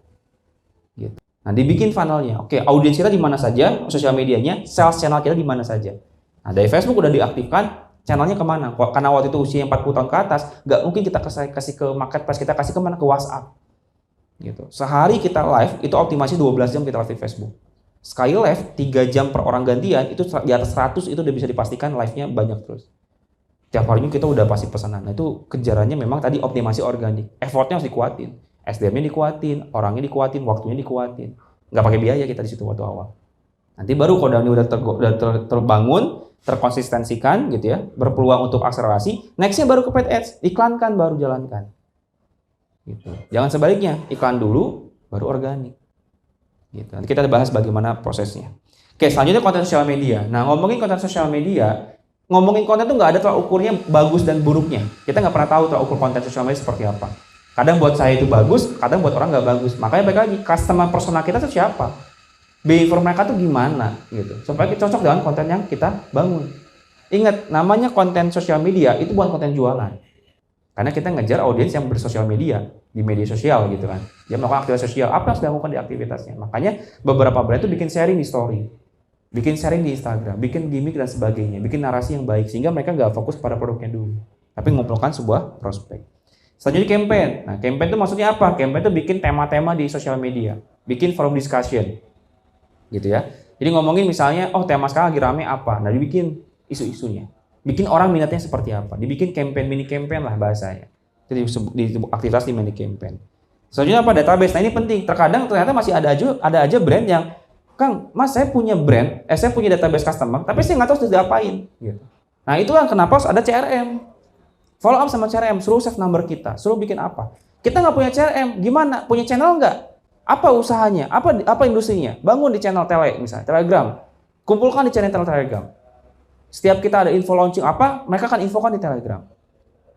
Gitu. Nah dibikin funnelnya. Oke, audiens kita di mana saja, sosial medianya, sales channel kita di mana saja. Nah dari Facebook udah diaktifkan, channelnya kemana? Karena waktu itu usia 40 tahun ke atas, nggak mungkin kita kasih ke marketplace, kita kasih kemana? Ke WhatsApp. Gitu. Sehari kita live itu optimasi 12 jam kita live di Facebook. Sekali live 3 jam per orang gantian itu di atas 100 itu udah bisa dipastikan live-nya banyak terus. Tiap harinya kita udah pasti pesanan. Nah itu kejarannya memang tadi optimasi organik. Effortnya harus dikuatin, SDM-nya dikuatin, orangnya dikuatin, waktunya dikuatin. Nggak pakai biaya kita di situ waktu awal. Nanti baru kalau udah terbangun, terkonsistensikan gitu ya, berpeluang untuk akselerasi, next-nya baru ke paid ads, iklankan baru jalankan. Gitu. Jangan sebaliknya, iklan dulu baru organik. Gitu. Nanti kita bahas bagaimana prosesnya. Oke, selanjutnya konten sosial media. Nah, ngomongin konten sosial media, ngomongin konten tuh nggak ada tolak ukurnya bagus dan buruknya. Kita nggak pernah tahu tolak ukur konten sosial media seperti apa. Kadang buat saya itu bagus, kadang buat orang nggak bagus. Makanya balik lagi, customer persona kita itu siapa? behavior mereka tuh gimana gitu, supaya kita cocok dengan konten yang kita bangun. Ingat, namanya konten sosial media itu bukan konten jualan. Karena kita ngejar audiens yang bersosial media, di media sosial gitu kan. Dia melakukan aktivitas sosial, apa yang sedang dilakukan di aktivitasnya. Makanya beberapa brand itu bikin sharing di story, bikin sharing di Instagram, bikin gimmick dan sebagainya, bikin narasi yang baik, sehingga mereka nggak fokus pada produknya dulu, tapi mengumpulkan sebuah prospek. Selanjutnya campaign. Nah, campaign itu maksudnya apa? Campaign itu bikin tema-tema di sosial media, bikin forum discussion, gitu ya. Jadi ngomongin misalnya, oh tema sekarang lagi rame apa, nah dibikin isu-isunya. Bikin orang minatnya seperti apa, dibikin campaign, mini campaign lah bahasanya. Jadi di aktivitas di mini campaign. Selanjutnya apa? Database. Nah ini penting. Terkadang ternyata masih ada aja brand yang, Kang, Mas saya punya brand, saya punya database customer, tapi saya nggak tahu harus diapain. Gitu. Nah itulah kenapa harus ada CRM. Follow up sama CRM, suruh save number kita, suruh bikin apa. Kita nggak punya CRM, gimana? Punya channel nggak? Apa usahanya? Apa industrinya? Bangun di channel misalnya, Telegram. Kumpulkan di channel Telegram. Setiap kita ada info launching apa, mereka akan infokan di Telegram.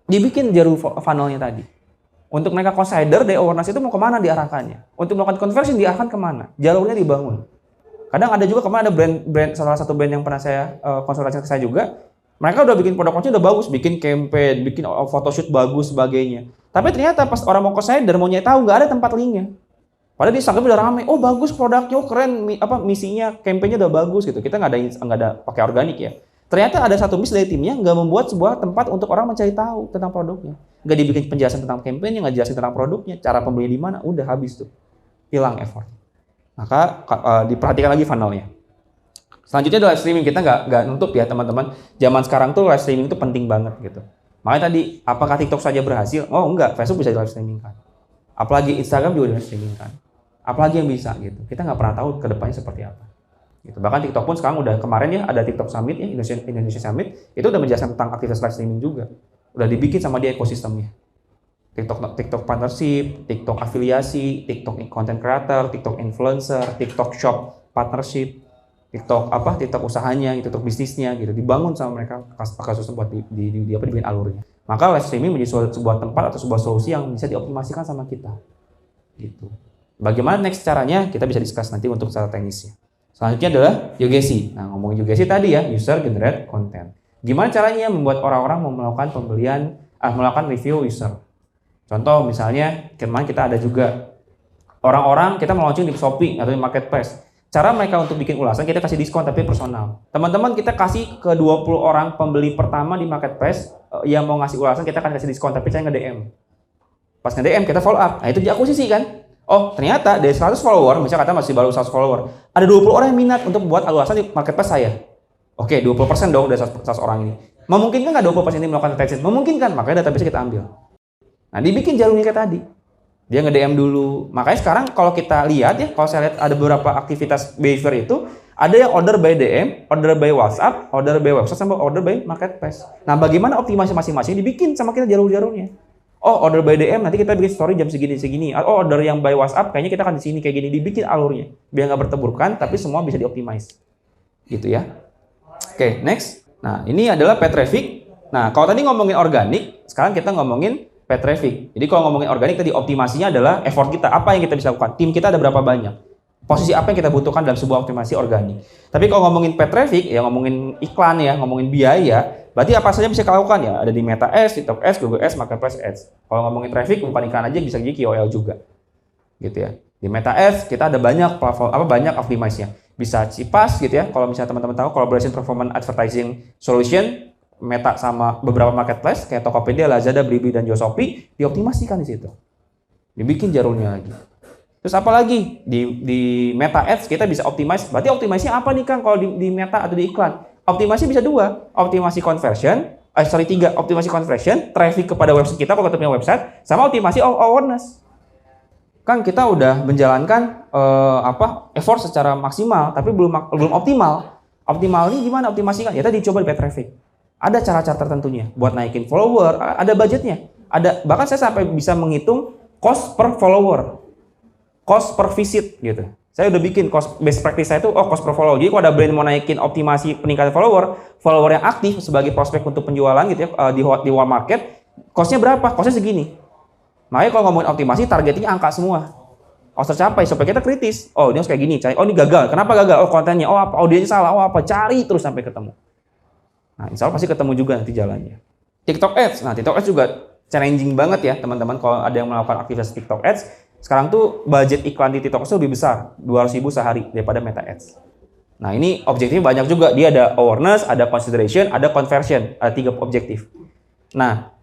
Dibikin jalur funnelnya tadi. Untuk mereka consider day awareness itu mau kemana diarahkannya. Untuk melakukan conversion diarahkan kemana. Jalurnya dibangun. Kadang ada juga kemarin ada brand salah satu brand yang pernah saya konsultasi ke saya juga. Mereka udah bikin produk launching udah bagus, bikin campaign, bikin photoshoot bagus sebagainya. Tapi ternyata pas orang mau consider mau nyari tahu nggak ada tempat linknya. Padahal di Instagram udah rame, oh bagus produknya, oh keren, misinya, campaignnya udah bagus gitu. Kita nggak ada pakai organik ya. Ternyata ada satu miss dari timnya nggak membuat sebuah tempat untuk orang mencari tahu tentang produknya. Nggak dibikin penjelasan tentang campaign-nya, nggak jelasin tentang produknya, cara pembelinya di mana, udah habis tuh. Hilang effort. Maka diperhatikan lagi funnelnya. Selanjutnya adalah live streaming. Kita nggak nutup ya teman-teman. Zaman sekarang tuh live streaming itu penting banget gitu. Makanya tadi, apakah TikTok saja berhasil? Oh enggak, Facebook bisa di live streaming kan. Apalagi Instagram juga di live streaming kan. Apalagi yang bisa gitu. Kita nggak pernah tahu ke depannya seperti apa. Gitu. Bahkan TikTok pun sekarang udah kemarin ya ada TikTok Summit ya, Indonesia Summit, itu udah menjelaskan tentang aktivitas live streaming juga. Udah dibikin sama dia ekosistemnya. TikTok partnership, TikTok afiliasi, TikTok content creator, TikTok influencer, TikTok shop partnership, TikTok usahanya, TikTok bisnisnya gitu. Dibangun sama mereka kasus buat dibikin alurnya. Maka live streaming menjadi sebuah tempat atau sebuah solusi yang bisa dioptimasikan sama kita. Gitu. Bagaimana next caranya? Kita bisa discuss nanti untuk secara teknisnya. Selanjutnya adalah UGC. Nah, ngomongin UGC tadi ya, user generate content. Gimana caranya membuat orang-orang mau melakukan melakukan review user. Contoh misalnya, kemarin kita ada juga orang-orang kita mau launching di Shopee atau di Marketplace. Cara mereka untuk bikin ulasan, kita kasih diskon tapi personal. Teman-teman kita kasih ke 20 orang pembeli pertama di Marketplace yang mau ngasih ulasan, kita akan kasih diskon tapi saya nge-DM. Pas nge-DM kita follow up. Nah, itu diakuisisi kan? Oh, ternyata dari 100 follower, misalnya kata masih baru 100 follower, ada 20 orang yang minat untuk buat ulasan di Marketplace saya. Oke, 20% dong dari 100 orang ini. Memungkinkan nggak 20% ini melakukan retention? Memungkinkan, makanya database kita ambil. Nah, dibikin jalurnya kayak tadi. Dia nge-DM dulu. Makanya sekarang kalau kita lihat ya, kalau saya lihat ada beberapa aktivitas behavior itu, ada yang order by DM, order by WhatsApp, order by website, sama order by Marketplace. Nah, bagaimana optimasi masing-masing dibikin sama kita jalur-jalurnya. Oh, order by DM nanti kita bikin story jam segini. Oh, order yang by WhatsApp kayaknya kita akan di sini kayak gini, dibikin alurnya biar nggak berteburkan tapi semua bisa dioptimize. Gitu ya. Oke, next. Nah, ini adalah paid traffic. Nah, kalau tadi ngomongin organik, sekarang kita ngomongin paid traffic. Jadi kalau ngomongin organik tadi optimasinya adalah effort kita, apa yang kita bisa lakukan. Tim kita ada berapa banyak? Posisi apa yang kita butuhkan dalam sebuah optimasi organik. Tapi kalau ngomongin paid traffic, ya ngomongin iklan ya, ngomongin biaya, berarti apa saja bisa kita lakukan ya? Ada di Meta Ads, TikTok Ads, Google Ads, Marketplace Ads. Kalau ngomongin traffic, bukan iklan aja, bisa jadi KOL juga. Gitu ya. Di Meta Ads, kita ada banyak platform, banyak optimize-nya. Bisa CPAS gitu ya, kalau misalnya teman-teman tahu, Collaboration Performance Advertising Solution, Meta sama beberapa marketplace, kayak Tokopedia, Lazada, Blibli, dan Shopee, dioptimasikan di situ. Dibikin jalurnya lagi. Terus apa lagi? Di Meta Ads kita bisa optimize. Berarti optimasinya apa nih Kang kalau di Meta atau di iklan? Optimasi bisa dua. Optimasi conversion, tiga. Optimasi conversion, traffic kepada website kita kalau kita punya website, sama optimasi awareness. Kang kita udah menjalankan effort secara maksimal, tapi belum optimal. Optimal ini gimana optimasikan? Ya tadi coba di paid traffic. Ada cara-cara tertentunya buat naikin follower, ada budgetnya. Bahkan saya sampai bisa menghitung cost per follower. Cost per visit gitu. Saya udah bikin cost best practice saya itu cost per follower. Jadi kalau ada brand mau naikin optimasi peningkatan follower yang aktif sebagai prospek untuk penjualan gitu ya di warm market, costnya berapa? Costnya segini. Makanya kalau ngomongin optimasi targetnya angka semua. harus tercapai supaya kita kritis. Oh, ini harus kayak gini, cari. Oh, ini gagal. Kenapa gagal? Oh, kontennya. Oh, apa? Audiensnya salah. Oh, apa? Cari terus sampai ketemu. Nah, insya Allah pasti ketemu juga nanti jalannya. TikTok Ads. Nah, TikTok Ads juga challenging banget ya, teman-teman. Kalau ada yang melakukan aktivitas TikTok Ads, sekarang tuh budget iklan di TikTok Ads lebih besar, 200.000 sehari daripada Meta Ads. Nah, ini objektifnya banyak juga. Dia ada awareness, ada consideration, ada conversion. Ada 3 objektif. Nah,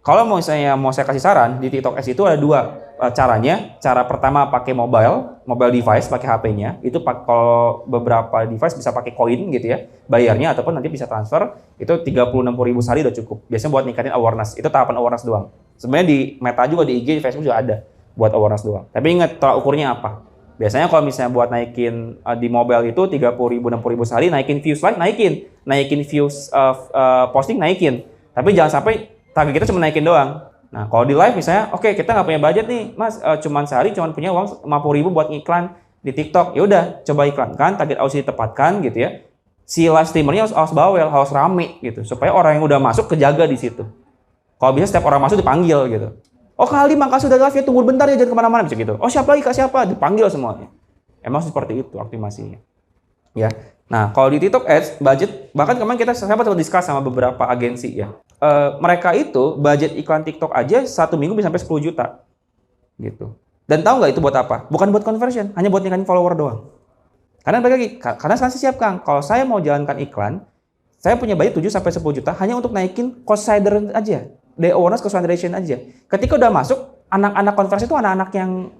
kalau mau saya kasih saran, di TikTok Ads itu ada 2 caranya. Cara pertama pakai mobile device, pakai HP-nya. Itu kalau beberapa device bisa pakai koin gitu ya, bayarnya, ataupun nanti bisa transfer. Itu 30-60 ribu sehari udah cukup. Biasanya buat ningkatin awareness. Itu tahapan awareness doang. Sebenarnya di Meta juga, di IG, di Facebook juga ada buat awareness doang. Tapi ingat, tolak ukurnya apa? Biasanya kalau misalnya buat naikin di mobile itu 30 ribu, 60 ribu sehari, naikin views like, naikin views posting, naikin. Tapi jangan sampai target kita cuma naikin doang. Nah, kalau di live misalnya, oke, kita nggak punya budget nih, Mas, cuman sehari cuman punya uang 50 ribu buat iklan di TikTok. Ya udah, coba iklankan, target audiens ditepatkan gitu ya. Si live streamernya harus bawel, harus rame gitu, supaya orang yang udah masuk kejaga di situ. Kalau bisa setiap orang masuk dipanggil gitu. Oh, Kak Ali, makasih udah live ya, tunggu bentar ya, jangan kemana-mana, bisa gitu. Oh, siapa lagi, Kak, siapa? Dipanggil semuanya. Emang seperti itu optimasinya. Ya. Nah, kalau di TikTok Ads, budget, bahkan kemarin saya sempat discuss sama beberapa agensi ya. Mereka itu budget iklan TikTok aja 1 minggu bisa sampai 10 juta. Gitu. Dan tahu nggak itu buat apa? Bukan buat conversion, hanya buat ningkatin follower doang. Karena balik lagi, karena saya siap, Kang. Kalau saya mau jalankan iklan, saya punya budget 7 sampai 10 juta hanya untuk naikin consideration aja. Day awareness consideration aja. Ketika udah masuk, anak-anak konversi itu anak-anak yang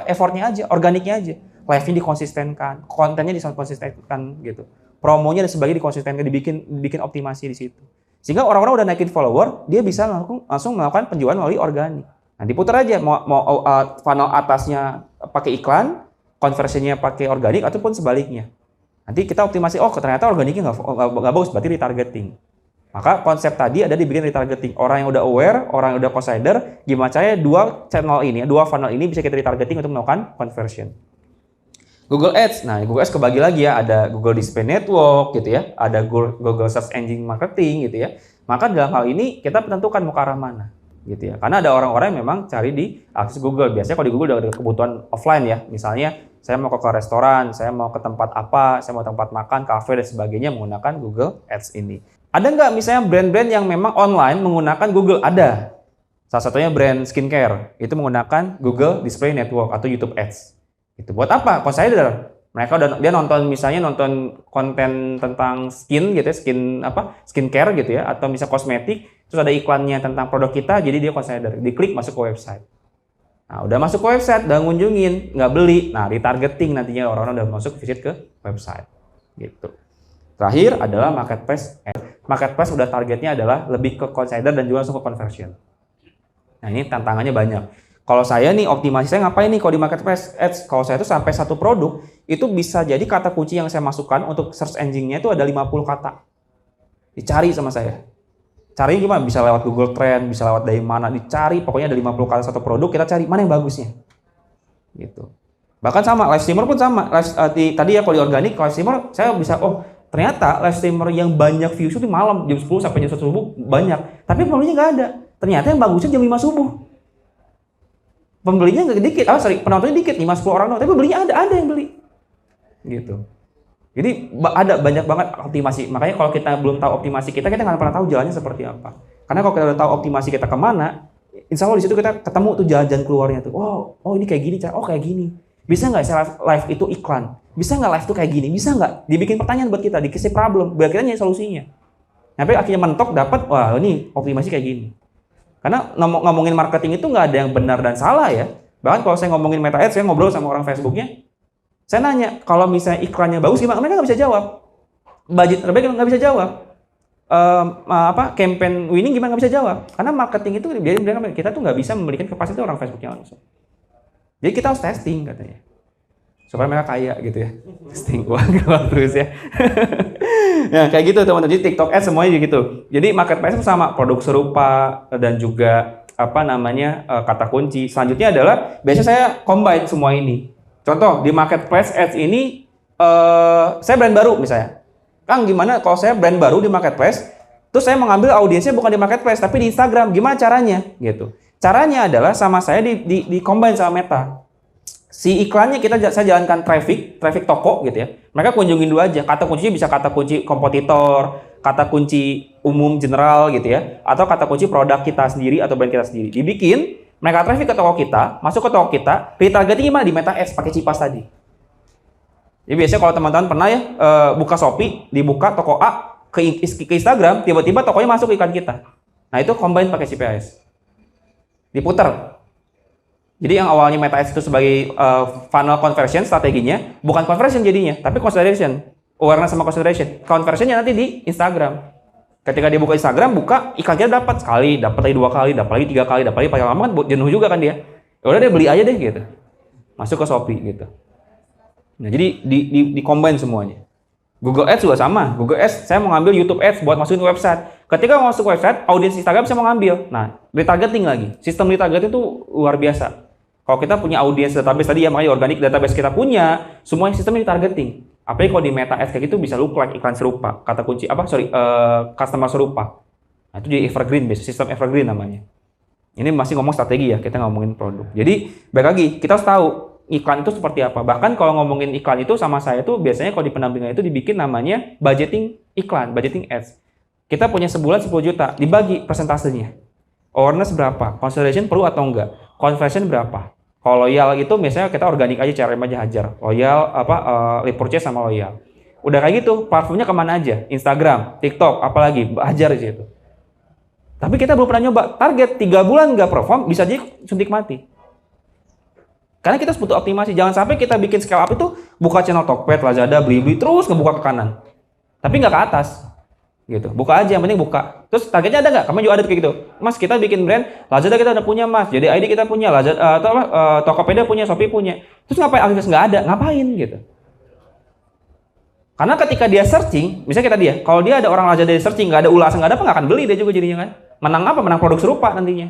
effortnya aja, organiknya aja. Live-nya dikonsistenkan, kontennya dikonsistenkan gitu. Promonya dan sebagainya dikonsistenkan, dibikin optimasi di situ. Sehingga orang-orang udah naikin follower, dia bisa langsung melakukan penjualan melalui organik. Nah, diputar aja mau funnel atasnya pakai iklan, konversinya pakai organik ataupun sebaliknya. Nanti kita optimasi, oh ternyata organiknya nggak bagus, berarti retargeting. Maka konsep tadi ada dibikin retargeting. Orang yang udah aware, orang yang udah consider, gimana caranya 2 channel ini, 2 funnel ini bisa kita retargeting untuk melakukan conversion. Google Ads, nah Google Ads kebagi lagi ya, ada Google Display Network gitu ya, ada Google Search Engine Marketing gitu ya. Maka dalam hal ini kita tentukan mau ke arah mana gitu ya. Karena ada orang-orang yang memang cari di akses Google. Biasanya kalau di Google udah ada kebutuhan offline ya. Misalnya saya mau ke restoran, saya mau ke tempat apa, saya mau tempat makan, kafe dan sebagainya menggunakan Google Ads ini. Ada nggak misalnya brand-brand yang memang online menggunakan Google? Ada. Salah satunya brand skincare, itu menggunakan Google Display Network atau YouTube Ads. Itu buat apa? Consider. Mereka dia nonton konten tentang skin gitu ya, skincare gitu ya, atau misalnya kosmetik, terus ada iklannya tentang produk kita, jadi dia consider, diklik masuk ke website. Nah, udah masuk ke website, udah ngunjungin, nggak beli, nah retargeting nantinya orang-orang udah masuk visit ke website, gitu. Terakhir adalah marketplace. Marketplace udah targetnya adalah lebih ke consider dan juga langsung ke conversion. Nah, ini tantangannya banyak. Kalau saya nih optimasi, saya ngapain nih kalau di marketplace ads? Kalau saya tuh sampai satu produk, itu bisa jadi kata kunci yang saya masukkan untuk search engine-nya itu ada 50 kata. Dicari sama saya. Carinya gimana? Bisa lewat Google Trend, bisa lewat dari mana, dicari. Pokoknya ada 50 kata satu produk, kita cari mana yang bagusnya. Gitu. Bahkan sama, live streamer pun sama. Tadi ya kalau di organik, live streamer saya bisa, ternyata live streamer yang banyak views itu malam, jam 10 sampai jam 1 subuh banyak. Tapi pembelinya nggak ada. Ternyata yang bagusnya jam 5 subuh. Pembelinya nggak dikit, penontonnya dikit, 5-10 orang doang, tapi belinya ada yang beli. Gitu. Jadi ada banyak banget optimasi. Makanya kalau kita belum tahu optimasi kita nggak pernah tahu jalannya seperti apa. Karena kalau kita udah tahu optimasi kita kemana, insya Allah di situ kita ketemu tuh jalan-jalan keluarnya tuh. Oh ini kayak gini, kayak gini. Bisa nggak saya live itu iklan? Bisa nggak live itu kayak gini? Bisa nggak? Dibikin pertanyaan buat kita, dikasih problem, biar kita nyari solusinya. Sampai akhirnya mentok dapat, wah ini optimasi kayak gini. Karena ngomongin marketing itu nggak ada yang benar dan salah ya. Bahkan kalau saya ngomongin Meta Ads, saya ngobrol sama orang Facebooknya, saya nanya, kalau misalnya iklannya bagus gimana? Mereka nggak bisa jawab. Budget terbaik nggak bisa jawab. Campaign winning gimana nggak bisa jawab? Karena marketing itu kita tuh nggak bisa memberikan kapasitas orang Facebooknya langsung. Jadi kita harus testing katanya. Supaya mereka kaya gitu ya. Testing uang keluar terus ya. Nah kayak gitu teman-teman. Jadi TikTok Ads semuanya gitu. Jadi marketplace itu sama, produk serupa dan juga kata kunci. Selanjutnya adalah biasanya saya combine semua ini. Contoh di marketplace ads ini saya brand baru misalnya. Kang gimana kalau saya brand baru di marketplace, terus saya mengambil audiensnya bukan di marketplace tapi di Instagram. Gimana caranya? Gitu. Caranya adalah sama saya di combine sama Meta. Si iklannya saya jalankan traffic toko gitu ya. Mereka kunjungin dulu aja. Kata kuncinya bisa kata kunci kompetitor, kata kunci umum general gitu ya, atau kata kunci produk kita sendiri atau brand kita sendiri. Dibikin, mereka traffic ke toko kita, masuk ke toko kita, retargeting gimana di Meta Ads pakai Cipas tadi. Jadi biasanya kalau teman-teman pernah ya buka Shopee, dibuka toko A ke Instagram, tiba-tiba tokonya masuk ke iklan kita. Nah itu combine pakai CPAS. Diputar. Jadi yang awalnya Meta Ads itu sebagai funnel conversion strateginya, bukan conversion jadinya, tapi consideration. Awareness sama consideration. Conversionnya nanti di Instagram. Ketika dia buka Instagram, buka iklan kita dapat sekali, dapat lagi 2 kali, dapat lagi 3 kali, dapat lagi paling lama kan jenuh juga kan dia. Ya udah dia beli aja deh gitu. Masuk ke Shopee gitu. Nah, jadi di combine semuanya. Google Ads juga sama. Google Ads saya mau ngambil YouTube Ads buat masukin ke website. Ketika mau masuk ke website, audiens Instagram saya mau ngambil. Nah, retargeting lagi. Sistem retargeting itu luar biasa. Kalau kita punya audiens database tadi ya, makanya organic database kita punya, semuanya sistemnya retargeting. Apalagi kalau di Meta Ads kayak gitu bisa lookalike iklan serupa, kata kunci customer serupa. Nah, itu jadi evergreen, sistem evergreen namanya. Ini masih ngomong strategi ya, kita ngomongin produk. Jadi, balik lagi, kita harus tahu iklan itu seperti apa. Bahkan kalau ngomongin iklan itu sama saya tuh biasanya kalau di pendampingan itu dibikin namanya budgeting iklan, budgeting ads. Kita punya sebulan 10 juta, dibagi persentasenya. Awareness berapa? Consideration perlu atau enggak? Conversion berapa? Kalau loyal itu misalnya kita organik aja, CRM aja hajar. Loyal repurchase sama loyal. Udah kayak gitu, platformnya kemana aja? Instagram, TikTok, apalagi hajar di situ. Tapi kita belum pernah nyoba. Target 3 bulan nggak perform, bisa jadi suntik mati. Karena kita butuh optimasi. Jangan sampai kita bikin scale up itu buka channel Tokped, Lazada, Blibli, terus ngebuka ke kanan. Tapi nggak ke atas. Gitu. Buka aja, yang penting buka. Terus targetnya ada nggak? Kamu juga ada kayak gitu. Mas, kita bikin brand, Lazada kita udah punya, Mas. Jadi ID kita punya, Lazada Tokopedia punya, Shopee punya. Terus ngapain aktivitas nggak ada? Ngapain gitu? Karena ketika dia searching, misalnya kita kalau dia ada orang Lazada di searching, nggak ada ulasan, nggak ada apa, nggak akan beli dia juga jadinya kan. Menang apa? Menang produk serupa nantinya.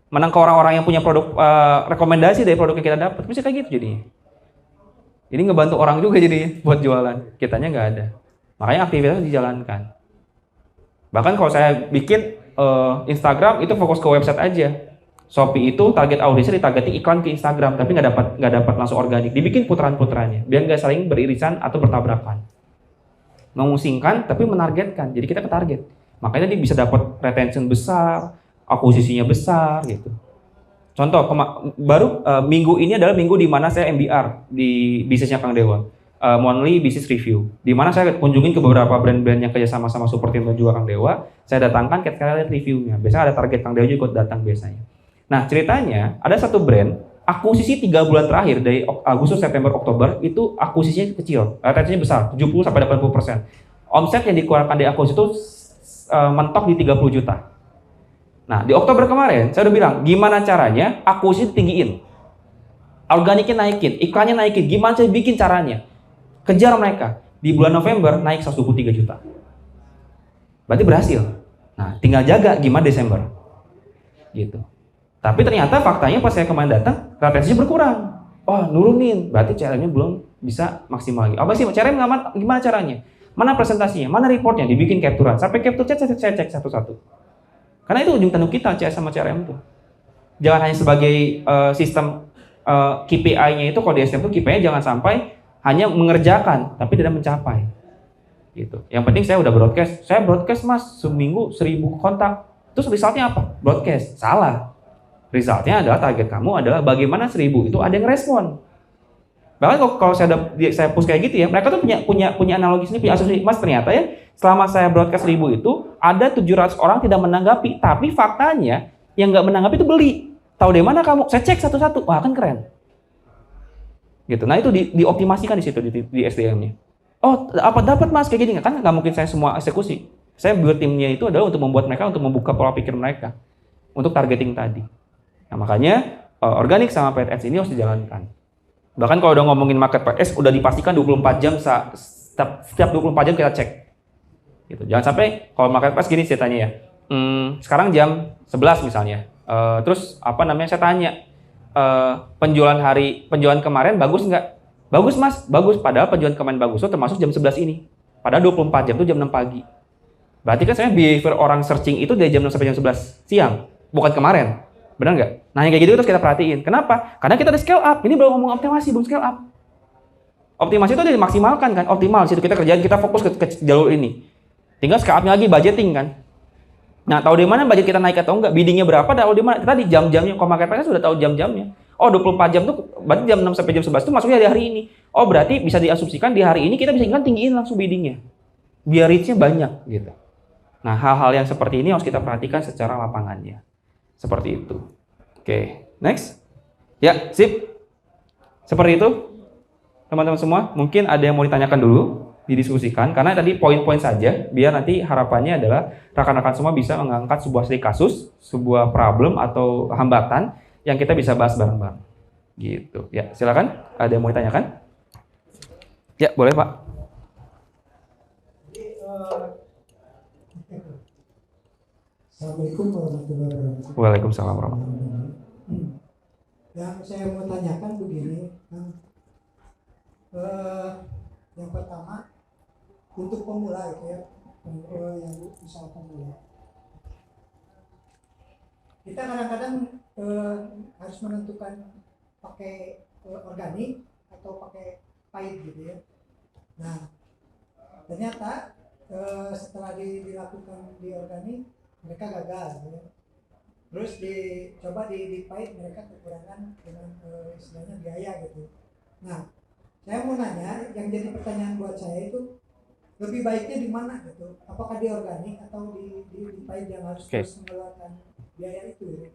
Menang ke orang-orang yang punya produk rekomendasi dari produk yang kita dapat. Bisa kayak gitu jadinya. Jadi ngebantu orang juga jadi buat jualan. Kitanya nggak ada. Makanya aktivitas dijalankan. Bahkan kalau saya bikin Instagram itu fokus ke website aja. Shopee itu target audiensnya ditargeting iklan ke Instagram, tapi nggak dapat langsung organik. Dibikin putaran-putarannya, biar nggak saling beririsan atau bertabrakan. Memusingkan tapi menargetkan. Jadi kita ke target. Makanya dia bisa dapat retention besar, akuisisinya besar gitu. Contoh minggu ini adalah minggu di mana saya MBR di bisnisnya Kang Dewa. Monthly business review, di mana saya kunjungin ke beberapa brand-brand yang kerjasama sama support tim dan juga Kang Dewa. Saya datangkan kalian reviewnya. Biasanya ada target Kang Dewa juga ikut datang biasanya. Nah ceritanya ada satu brand akuisisi 3 bulan terakhir dari Agustus, September, Oktober itu akuisisinya kecil, retensinya besar 70-80%. Omset yang dikeluarkan dari akuisisi itu mentok di 30 juta. Nah di Oktober kemarin saya udah bilang gimana caranya akuisisi tinggiin, organiknya naikin, iklannya naikin, gimana saya bikin caranya. Kejar mereka. Di bulan November naik 123 juta. Berarti berhasil. Nah, tinggal jaga gimana Desember. Gitu. Tapi ternyata faktanya pas saya kemarin datang, retensinya berkurang. Wah, nurunin. Berarti CRM-nya belum bisa maksimal lagi. Apa sih CRM gimana caranya? Mana presentasinya? Mana reportnya? Dibikin capturean. Sampai capture chat saya cek satu-satu. Karena itu ujung tanduk kita CS sama CRM itu. Jangan hanya sebagai sistem KPI-nya itu, kalau di SDM itu KPI-nya jangan sampai hanya mengerjakan, tapi tidak mencapai. Gitu. Yang penting saya udah broadcast. Saya broadcast Mas, seminggu 1000 kontak. Terus resultnya apa? Broadcast. Salah. Resultnya adalah target kamu adalah bagaimana 1000 itu ada yang respon. Bahkan kalau saya push kayak gitu ya, mereka tuh punya analogi sini, punya asumsi. Mas ternyata ya, selama saya broadcast 1000 itu ada 700 orang tidak menanggapi, tapi faktanya yang nggak menanggapi itu beli. Tahu dari mana kamu? Saya cek satu-satu. Wah, kan keren. Gitu. Nah itu dioptimasikan di situ di SDM-nya. Oh, apa dapat Mas kayak gini? Kan nggak mungkin saya semua eksekusi. Saya buat timnya itu adalah untuk membuat mereka untuk membuka pola pikir mereka untuk targeting tadi. Nah makanya organik sama paid ads ini harus dijalankan. Bahkan kalau udah ngomongin market paid ads udah dipastikan 24 jam setiap 24 jam kita cek. Gitu. Jangan sampai kalau market ads gini ceritanya ya. Sekarang jam 11 misalnya. Terus saya tanya. Penjualan kemarin bagus nggak? Bagus Mas, bagus. Padahal penjualan kemarin bagus itu termasuk jam 11 ini. Padahal 24 jam itu jam 6 pagi. Berarti kan saya behavior orang searching itu dari jam 6 sampai jam 11 siang, bukan kemarin. Benar nggak? Nah, yang kayak gitu terus kita perhatiin. Kenapa? Karena kita udah scale up. Ini baru ngomong optimasi, belum scale up. Optimasi itu udah dimaksimalkan kan, optimal. Situ kita kerjain, kita fokus ke jalur ini. Tinggal scale up-nya lagi, budgeting kan. Nah, tahu di mana budget kita naik atau enggak, biddingnya berapa, tahu di mana. Kita di jam-jamnya, kalau marketplace sudah tahu jam-jamnya. Oh, 24 jam tuh, berarti jam 6 sampai jam 11 itu masuknya di hari ini. Oh, berarti bisa diasumsikan di hari ini kita bisa tinggiin langsung biddingnya. Biar reach-nya banyak gitu. Nah, hal-hal yang seperti ini harus kita perhatikan secara lapangannya. Seperti itu. Oke, next. Ya, sip. Seperti itu. Teman-teman semua, mungkin ada yang mau ditanyakan dulu, didiskusikan. Karena tadi poin-poin saja, biar nanti harapannya adalah rekan-rekan semua bisa mengangkat sebuah studi kasus, sebuah problem atau hambatan yang kita bisa bahas bareng-bareng. Gitu. Ya, silakan. Ada yang mau ditanyakan? Ya, boleh Pak. Assalamualaikum warahmatullahi wabarakatuh. Waalaikumsalam warahmatullahi wabarakatuh. Yang saya mau tanyakan begini, yang pertama untuk pemula itu ya, yang usaha pemula. Kita kadang-kadang harus menentukan pakai organik atau pakai paid gitu ya. Nah, ternyata setelah dilakukan di organik mereka gagal ya. Terus dicoba di paid mereka kekurangan dengan istilahnya biaya gitu. Nah, saya mau nanya, yang jadi pertanyaan buat saya itu lebih baiknya di mana gitu? Apakah di organik atau di paid yang harus terus mengeluarkan biaya itu ya?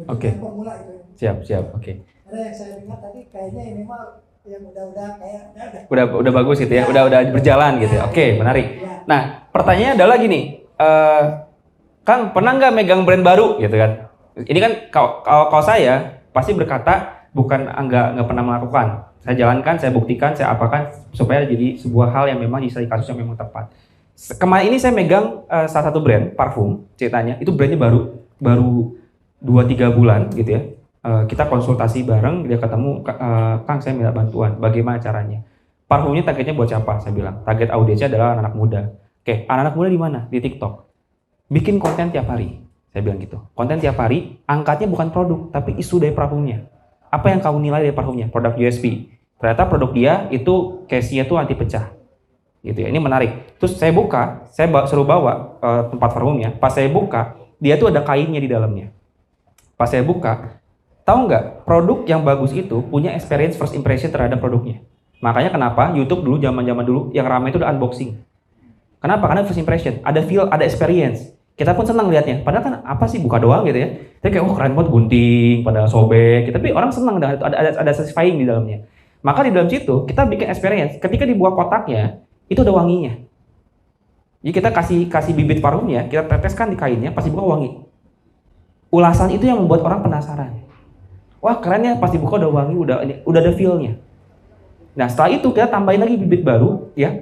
Untuk yang pemula itu. Siap, oke. Ada yang saya dengar tadi kayaknya ini mah yang udah kayak udah bagus gitu ya, udah berjalan gitu ya. Oke, menarik. Nah, pertanyaannya adalah gini, Kang, pernah nggak megang brand baru gitu kan? Ini kan kalau saya pasti berkata bukan nggak pernah melakukan. Saya jalankan, saya buktikan, saya apakan supaya jadi sebuah hal yang memang bisa kasus yang memang tepat. Kemarin ini saya megang salah satu brand parfum, ceritanya itu brandnya baru 2-3 bulan gitu ya. Kita konsultasi bareng, dia ketemu, Kang saya minta bantuan, bagaimana caranya? Parfumnya targetnya buat siapa? Saya bilang, target audiensnya adalah anak muda. Oke, anak muda di mana? Di TikTok. Bikin konten tiap hari, saya bilang gitu. Konten tiap hari, angkatnya bukan produk, tapi isu dari parfumnya. Apa yang kamu nilai dari parfumnya? Produk USP. Ternyata produk dia itu case-nya tuh anti pecah. Gitu ya, ini menarik. Terus saya buka, saya suruh bawa tempat parfumnya. Pas saya buka, dia tuh ada kainnya di dalamnya. Pas saya buka, tahu nggak? Produk yang bagus itu punya experience first impression terhadap produknya. Makanya kenapa YouTube dulu, zaman-zaman dulu, yang ramai itu udah unboxing. Kenapa? Karena first impression, ada feel, ada experience. Kita pun senang lihatnya. Padahal kan apa sih, buka doang gitu ya. Tapi kayak keren banget, gunting, pada sobek. Tapi orang senang, ada satisfying di dalamnya. Maka di dalam situ kita bikin experience. Ketika dibuat kotaknya, itu ada wanginya. Jadi kita kasih bibit parfumnya, kita teteskan di kainnya, pasti buka wangi. Ulasan itu yang membuat orang penasaran. Wah keren ya, pasti buka udah wangi, udah ada feel-nya. Nah setelah itu kita tambahin lagi bibit baru, ya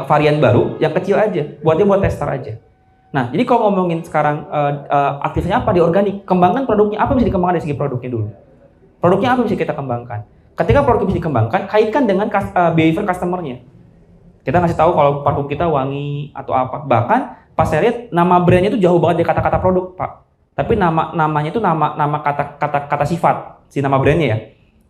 varian baru yang kecil aja, buat tester aja. Nah, jadi kalau ngomongin sekarang aktifnya apa di organik, kembangkan produknya, apa yang bisa dikembangkan dari segi produknya dulu. Produknya apa yang bisa kita kembangkan? Ketika produk bisa dikembangkan, kaitkan dengan behavior customer-nya. Kita ngasih tahu kalau parfum kita wangi atau apa. Bahkan pas saya lihat nama brandnya itu jauh banget dari kata-kata produk, Pak. Tapi namanya itu nama kata sifat si nama brandnya ya.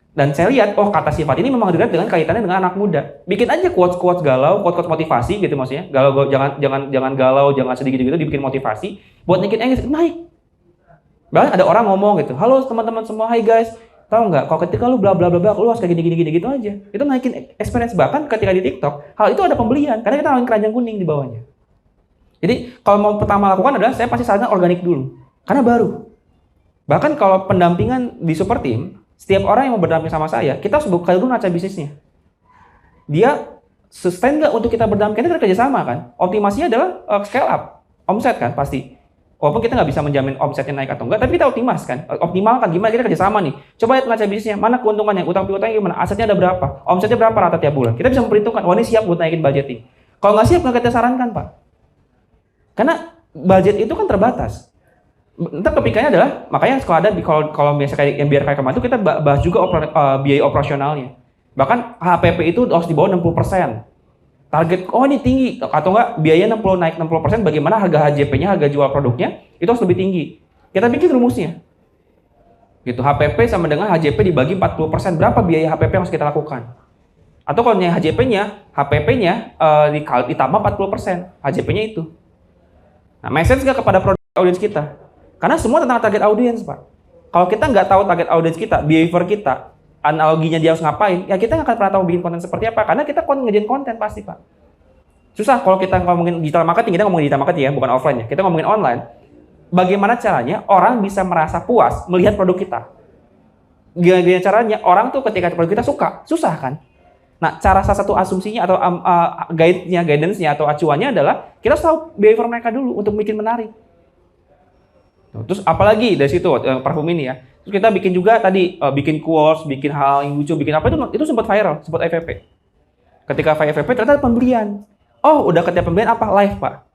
Dan saya lihat, oh kata sifat ini memang dekat dengan kaitannya dengan anak muda. Bikin aja quotes galau, quotes motivasi gitu maksudnya. Galau, jangan galau, jangan sedih gitu, dibikin motivasi buat naikin engagement, naik. Bahkan ada orang ngomong gitu, halo teman-teman semua, hai guys, tahu nggak? Kalau ketika lu bla bla bla lu harus kayak gini gitu aja. Itu naikin experience. Bahkan ketika di TikTok, hal itu ada pembelian karena kita nawarin keranjang kuning di bawahnya. Jadi kalau mau pertama lakukan adalah saya pasti sarankan organik dulu, karena baru. Bahkan kalau pendampingan di super team, setiap orang yang mau berdamping sama saya, kita harus buka dulu neraca bisnisnya. Dia sustain nggak untuk kita berdamping? Kita kerjasama kan. Optimasinya adalah scale up, omset kan pasti. Walaupun kita nggak bisa menjamin omsetnya naik atau enggak, tapi kita optimalkan. Gimana kita kerjasama nih? Coba lihat neraca bisnisnya, mana keuntungannya, utang piutangnya gimana, asetnya ada berapa, omsetnya berapa rata tiap bulan. Kita bisa memperhitungkan, wah ini siap buat naikin budgeting. Kalau nggak siap, nggak kita sarankan Pak. Karena budget itu kan terbatas. Ntar kepikirannya adalah, makanya kalau biasa kayak yang biar kayak kemarin itu kita bahas juga biaya operasionalnya. Bahkan HPP itu harus di bawah 60%. Target, oh ini tinggi, atau enggak biaya 60 naik 60%, bagaimana harga HJP-nya, harga jual produknya, itu harus lebih tinggi. Kita bikin rumusnya. Gitu, HPP sama dengan HJP dibagi 40%, berapa biaya HPP yang harus kita lakukan? Atau kalau yang HPP-nya ditambah 40%, HJP-nya itu. Nah, message nggak kepada produk audiens kita? Karena semua tentang target audiens, Pak. Kalau kita nggak tahu target audiens kita, behavior kita, analoginya dia harus ngapain, ya kita nggak akan pernah tahu bikin konten seperti apa, karena kita ngerjain konten pasti, Pak. Susah kalau kita ngomongin digital marketing, kita ngomongin digital marketing ya, bukan offline ya, kita ngomongin online. Bagaimana caranya orang bisa merasa puas melihat produk kita? Gimana caranya orang tuh ketika produk kita suka? Susah kan? Nah, cara salah satu asumsinya atau guidance-nya atau acuannya adalah kita harus tahu behavior mereka dulu untuk bikin menarik. Terus apalagi dari situ parfum ini ya. Terus kita bikin juga tadi bikin quotes, bikin hal yang lucu, bikin apa itu sempat viral, sempat FVP. Ketika FVP ternyata ada pembelian. Oh, udah ketika pembelian apa? Live, Pak.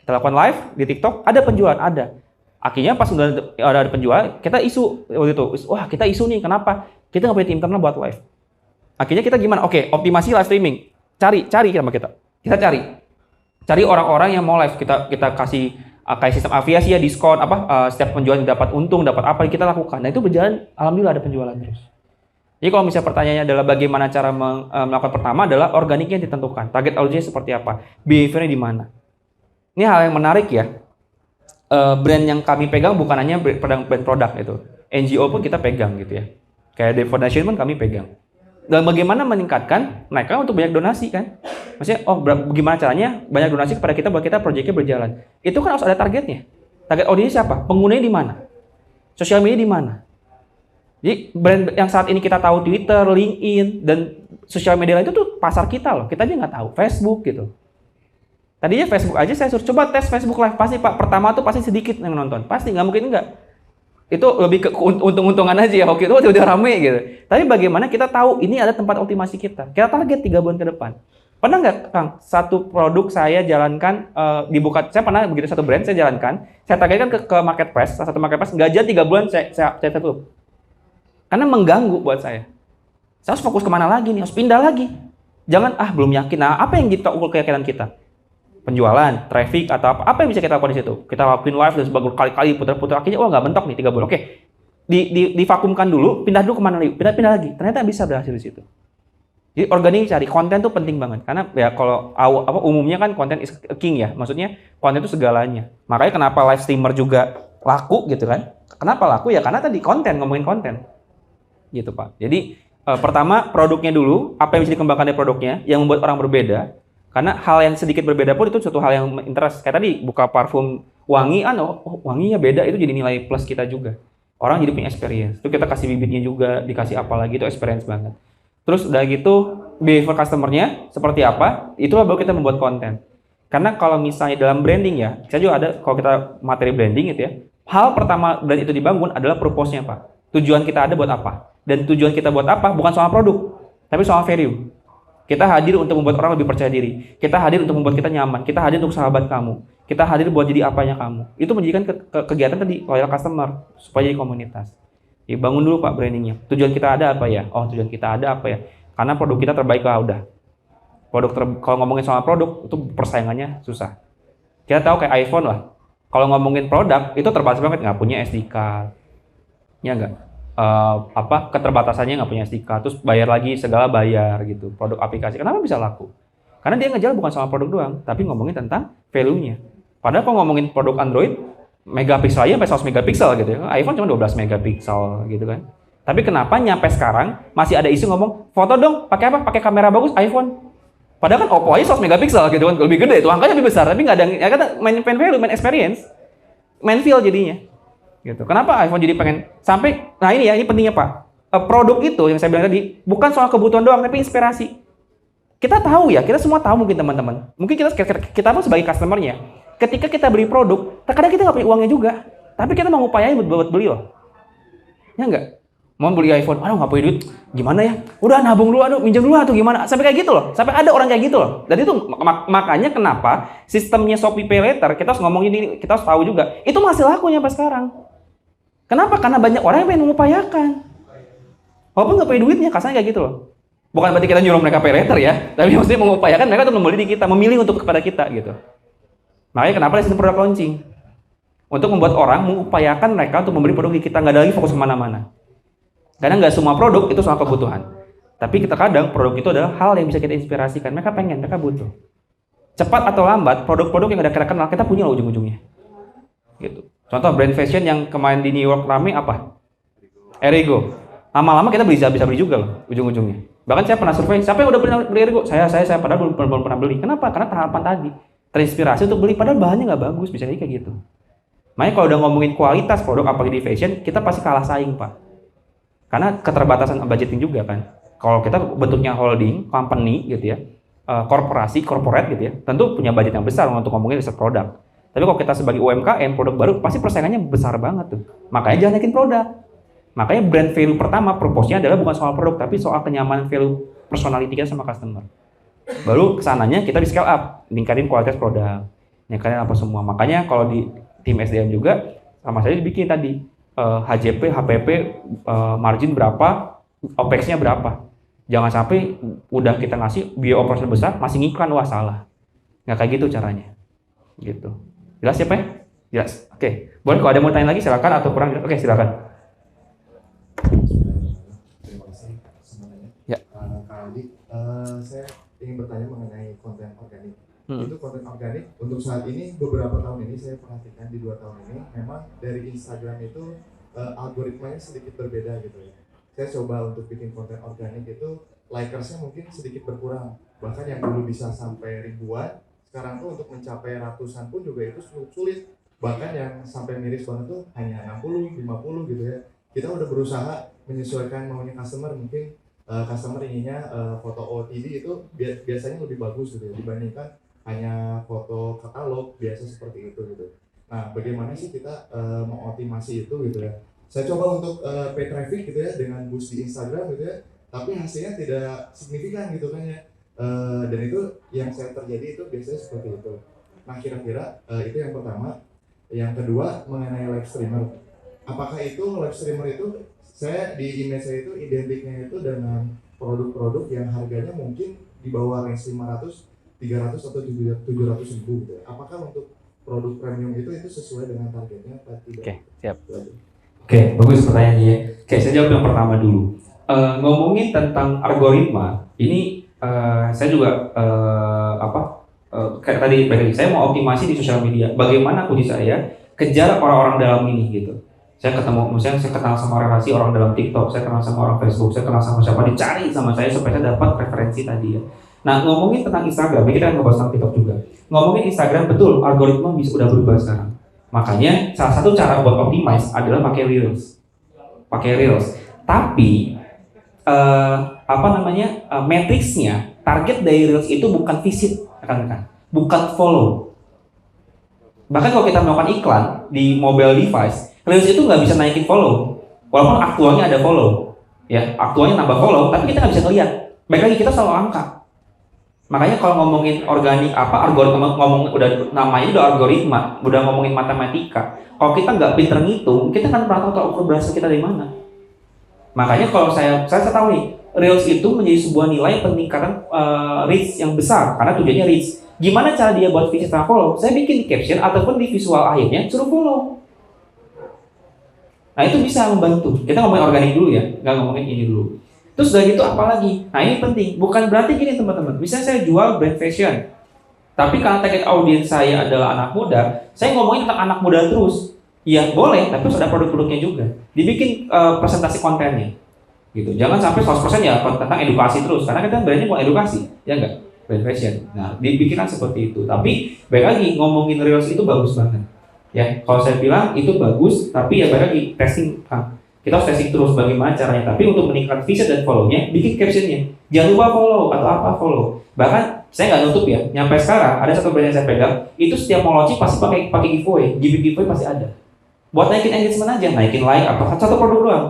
Kita lakukan live di TikTok, ada penjualan, ada. Akhirnya pas udah ada penjualan, kita isu waktu itu. Wah, kita isu nih, kenapa? Kita nggak punya tim internal buat live. Akhirnya kita gimana? Oke, optimasi live streaming. Cari sama kita. Kita cari orang-orang yang mau live. Kita kasih kayak sistem aviasi ya, diskon setiap penjualan dapat untung, dapat apa yang kita lakukan. Nah, itu berjalan, alhamdulillah ada penjualan terus. Jadi kalau misalnya pertanyaannya adalah bagaimana cara melakukan, pertama adalah organiknya ditentukan. Target audiensnya seperti apa? Behaviornya di mana? Ini hal yang menarik ya. Brand yang kami pegang bukan hanya brand produk itu. NGO pun kita pegang gitu ya. Kayak Dave Foundation pun kami pegang. Dan bagaimana meningkatkan mereka untuk banyak donasi kan? Maksudnya, bagaimana caranya banyak donasi kepada kita buat kita proyeknya berjalan. Itu kan harus ada targetnya. Target audiens siapa? Penggunanya di mana? Sosial media di mana? Jadi brand yang saat ini kita tahu Twitter, LinkedIn, dan sosial media lain itu tuh pasar kita loh. Kita aja nggak tahu. Facebook gitu. Tadinya Facebook aja saya suruh coba tes Facebook Live. Pasti Pak, pertama tuh pasti sedikit yang nonton. Pasti, nggak mungkin enggak. Itu lebih ke untung-untungan aja ya. Oke, itu udah rame gitu. Tapi bagaimana kita tahu ini ada tempat optimasi kita. Kita target 3 bulan ke depan. Pernah nggak, Kang, satu produk saya jalankan saya pernah begitu satu brand saya jalankan, saya targetkan ke marketplace, salah satu marketplace, nggak jadi 3 bulan saya tutup. Karena mengganggu buat saya. Saya harus fokus kemana lagi nih, harus pindah lagi. Jangan, belum yakin. Nah, apa yang kita ukur keyakinan kita? Penjualan, traffic, atau apa yang bisa kita lakukan di situ? Kita lakuin live dan sebagainya, kali-kali putar-putar, akhirnya nggak bentok nih 3 bulan. Oke, divakumkan dulu, pindah dulu kemana lagi? Pindah lagi. Ternyata bisa berhasil di situ. Jadi organik cari konten tuh penting banget, karena ya kalau umumnya kan konten is king ya, maksudnya konten itu segalanya. Makanya kenapa live streamer juga laku gitu kan? Kenapa laku ya? Karena tadi ngomongin konten, gitu Pak. Jadi pertama produknya dulu, apa yang bisa dikembangkan dari produknya, yang membuat orang berbeda. Karena hal yang sedikit berbeda pun itu suatu hal yang interest. Kayak tadi buka parfum wangi, wanginya beda, itu jadi nilai plus kita juga. Orang jadi punya experience. Itu kita kasih bibitnya juga, dikasih apa lagi, itu experience banget. Terus udah gitu, behavior customer-nya seperti apa, itulah baru kita membuat konten. Karena kalau misalnya dalam branding ya, saya juga ada, kalau kita materi branding gitu ya, hal pertama brand itu dibangun adalah purpose-nya Pak. Tujuan kita ada buat apa? Dan tujuan kita buat apa bukan soal produk, tapi soal value. Kita hadir untuk membuat orang lebih percaya diri. Kita hadir untuk membuat kita nyaman. Kita hadir untuk sahabat kamu. Kita hadir buat jadi apanya kamu. Itu menjadikan kegiatan tadi, loyal customer, supaya jadi komunitas. Ya, bangun dulu Pak brandingnya. Tujuan kita ada apa ya? Tujuan kita ada apa ya? Karena produk kita terbaik lah udah. Kalau ngomongin soal produk, itu persaingannya susah. Kita tahu kayak iPhone lah. Kalau ngomongin produk, itu terbatas banget. Nggak punya SD card. Ya nggak? Keterbatasannya nggak punya SD card. Terus bayar lagi, segala bayar gitu. Produk aplikasi. Kenapa bisa laku? Karena dia ngejual bukan soal produk doang, tapi ngomongin tentang value-nya. Padahal kalau ngomongin produk Android, megapiksel aja sampai 100 megapiksel gitu ya. iPhone cuma 12 megapiksel gitu kan. Tapi kenapa nyampe sekarang masih ada isu ngomong foto dong, pakai apa? Pakai kamera bagus iPhone. Padahal kan Oppo aja 100 megapiksel gitu kan, lebih gede itu angkanya lebih besar, tapi nggak ada, ya kata main value, main experience, main feel jadinya. Gitu. Kenapa iPhone jadi pengen sampai, nah ini pentingnya Pak. Produk itu yang saya bilang tadi bukan soal kebutuhan doang, tapi inspirasi. Kita tahu ya, kita semua tahu mungkin teman-teman. Mungkin kita pun sebagai customer-nya. Ketika kita beli produk, terkadang kita nggak punya uangnya juga, tapi kita mau ngupayain buat beli loh. Ya nggak? Mau beli iPhone, nggak punya duit, gimana ya? Udah nabung dulu, minjem dulu atau gimana? Sampai kayak gitu loh, sampai ada orang kayak gitu loh. Dan itu makanya kenapa sistemnya Shopee Pay Later, kita harus ngomongin ini, kita harus tahu juga, itu masih laku sampai sekarang. Kenapa? Karena banyak orang yang pengen mengupayakan. Walaupun nggak punya duitnya, kasarnya kayak gitu loh. Bukan berarti kita nyuruh mereka pay later ya, tapi maksudnya mengupayakan mereka untuk membeli di kita, memilih untuk kepada kita gitu. Makanya kenapa ada sistem product launching? Untuk membuat orang mengupayakan mereka untuk membeli produk di kita, nggak ada lagi fokus kemana-mana. Karena nggak semua produk itu soal kebutuhan. Tapi kita kadang produk itu adalah hal yang bisa kita inspirasikan. Mereka pengen, mereka butuh. Cepat atau lambat, produk-produk yang udah kita kenal, kita punya loh ujung-ujungnya. Gitu. Contoh brand fashion yang kemarin di New York rame apa? Erigo. Lama-lama kita bisa beli juga loh ujung-ujungnya. Bahkan saya pernah survei, siapa yang udah pernah beli Erigo? Saya padahal belum pernah beli. Kenapa? Karena tahapan tadi. Terinspirasi untuk beli, padahal bahannya nggak bagus, bisa jadi kayak gitu. Makanya kalau udah ngomongin kualitas produk apalagi di fashion, kita pasti kalah saing, Pak. Karena keterbatasan budgeting juga kan. Kalau kita bentuknya holding, company gitu ya, korporasi, corporate gitu ya, tentu punya budget yang besar untuk ngomongin riset produk. Tapi kalau kita sebagai UMKM, produk baru, pasti persaingannya besar banget tuh. Makanya jangan naikin produk. Makanya brand value pertama, purpose-nya adalah bukan soal produk, tapi soal kenyamanan value personality kita sama customer. Baru kesananya kita di scale up, meningkatin kualitas produk, meningkatin apa semua. Makanya kalau di tim SDM juga, sama saya dibikin tadi, HJP, HPP, margin berapa, OPEX-nya berapa. Jangan sampai udah kita ngasih biaya operasional besar, masih ngiklan, wah salah. Nggak kayak gitu caranya. Gitu. Jelas ya, Pak? Jelas. Oke. Boleh kalau ada mau tanya lagi silakan atau kurang. Oke, silakan. Terima kasih semuanya. Ya. Kak Aldi, saya ingin bertanya mengenai konten organik. Itu konten organik untuk saat ini, beberapa tahun ini saya perhatikan di 2 tahun ini, memang dari Instagram itu algoritmanya sedikit berbeda gitu ya. Saya coba untuk bikin konten organik itu, likersnya mungkin sedikit berkurang. Bahkan yang dulu bisa sampai ribuan, sekarang tuh untuk mencapai ratusan pun juga itu sulit. Bahkan yang sampai miris banget tuh hanya 60, 50 gitu ya. Kita udah berusaha menyesuaikan maunya customer, mungkin customer inginnya foto OOTD itu biasanya lebih bagus gitu ya, dibandingkan hanya foto katalog biasa seperti itu gitu. Nah, bagaimana sih kita mengoptimasi itu gitu ya? Saya coba untuk pay traffic gitu ya dengan boost di Instagram gitu ya, tapi hasilnya tidak signifikan gitu kan ya. Dan itu yang saya terjadi itu biasanya seperti itu. Nah, kira-kira itu yang pertama. Yang kedua mengenai live streamer. Apakah itu live streamer itu saya di image saya itu identiknya itu dengan produk-produk yang harganya mungkin di bawah range 500, 300 atau 700 ribu gitu. Apakah untuk produk premium itu sesuai dengan targetnya atau tidak? Oke, siap. Oke, bagus pertanyaannya ya. Oke, saya jawab yang pertama dulu. Ngomongin tentang algoritma, ini saya juga kayak tadi saya mau optimasi di sosial media. Bagaimana kunci saya kejar orang-orang dalam ini gitu. Saya ketemu, misalnya saya kenal sama relasi orang dalam TikTok, saya kenal sama orang Facebook, saya kenal sama siapa, dicari sama saya supaya saya dapat referensi tadi ya. Nah, ngomongin tentang Instagram, kita akan ngebahas tentang TikTok juga. Ngomongin Instagram, betul, algoritma udah berubah sekarang. Makanya salah satu cara buat optimize adalah pakai Reels. Tapi matriksnya, target dari Reels itu bukan visit, rekan-rekan, bukan follow. Bahkan kalau kita melakukan iklan di mobile device, Reels itu nggak bisa naikin follow, walaupun aktualnya ada follow, ya aktualnya nambah follow, tapi kita nggak bisa ngeliat. Baik lagi kita selalu angka. Makanya kalau ngomongin organik algoritma, udah namanya udah algoritma, udah ngomongin matematika. Kalau kita nggak pinter ngitung, kita kan pernah tahu ukur berasal kita dari mana. Makanya kalau saya tahu nih, Reels itu menjadi sebuah nilai peningkatan reach yang besar karena tujuannya reach. Gimana cara dia buat visit sama follow? Saya bikin di caption ataupun di visual akhirnya suruh follow. Nah itu bisa membantu. Kita ngomongin organik dulu ya, nggak ngomongin ini dulu. Terus udah gitu apa lagi? Nah ini penting, bukan berarti gini teman-teman. Misalnya saya jual brand fashion, tapi karena target audiens saya adalah anak muda, saya ngomongin tentang anak muda terus. Ya boleh, tapi harus ada produk-produknya juga. Dibikin presentasi kontennya, gitu. Jangan sampai 100% ya tentang edukasi terus, karena kita brandnya bukan edukasi, ya enggak? Brand fashion. Nah dibikinkan seperti itu. Tapi baik lagi ngomongin Reels itu bagus banget. Ya, kalau saya bilang itu bagus, tapi ya baik lagi testing. Kita harus testing terus bagaimana caranya. Tapi untuk meningkatkan visit dan follow-nya, bikin captionnya. Jangan lupa follow atau apa follow. Bahkan saya nggak nutup ya. Nyampe sekarang ada satu brand yang saya pegang, itu setiap mau launching pasti pakai giveaway. Giveaway pasti ada. Buat naikin engagement aja, naikin like atau satu produk doang.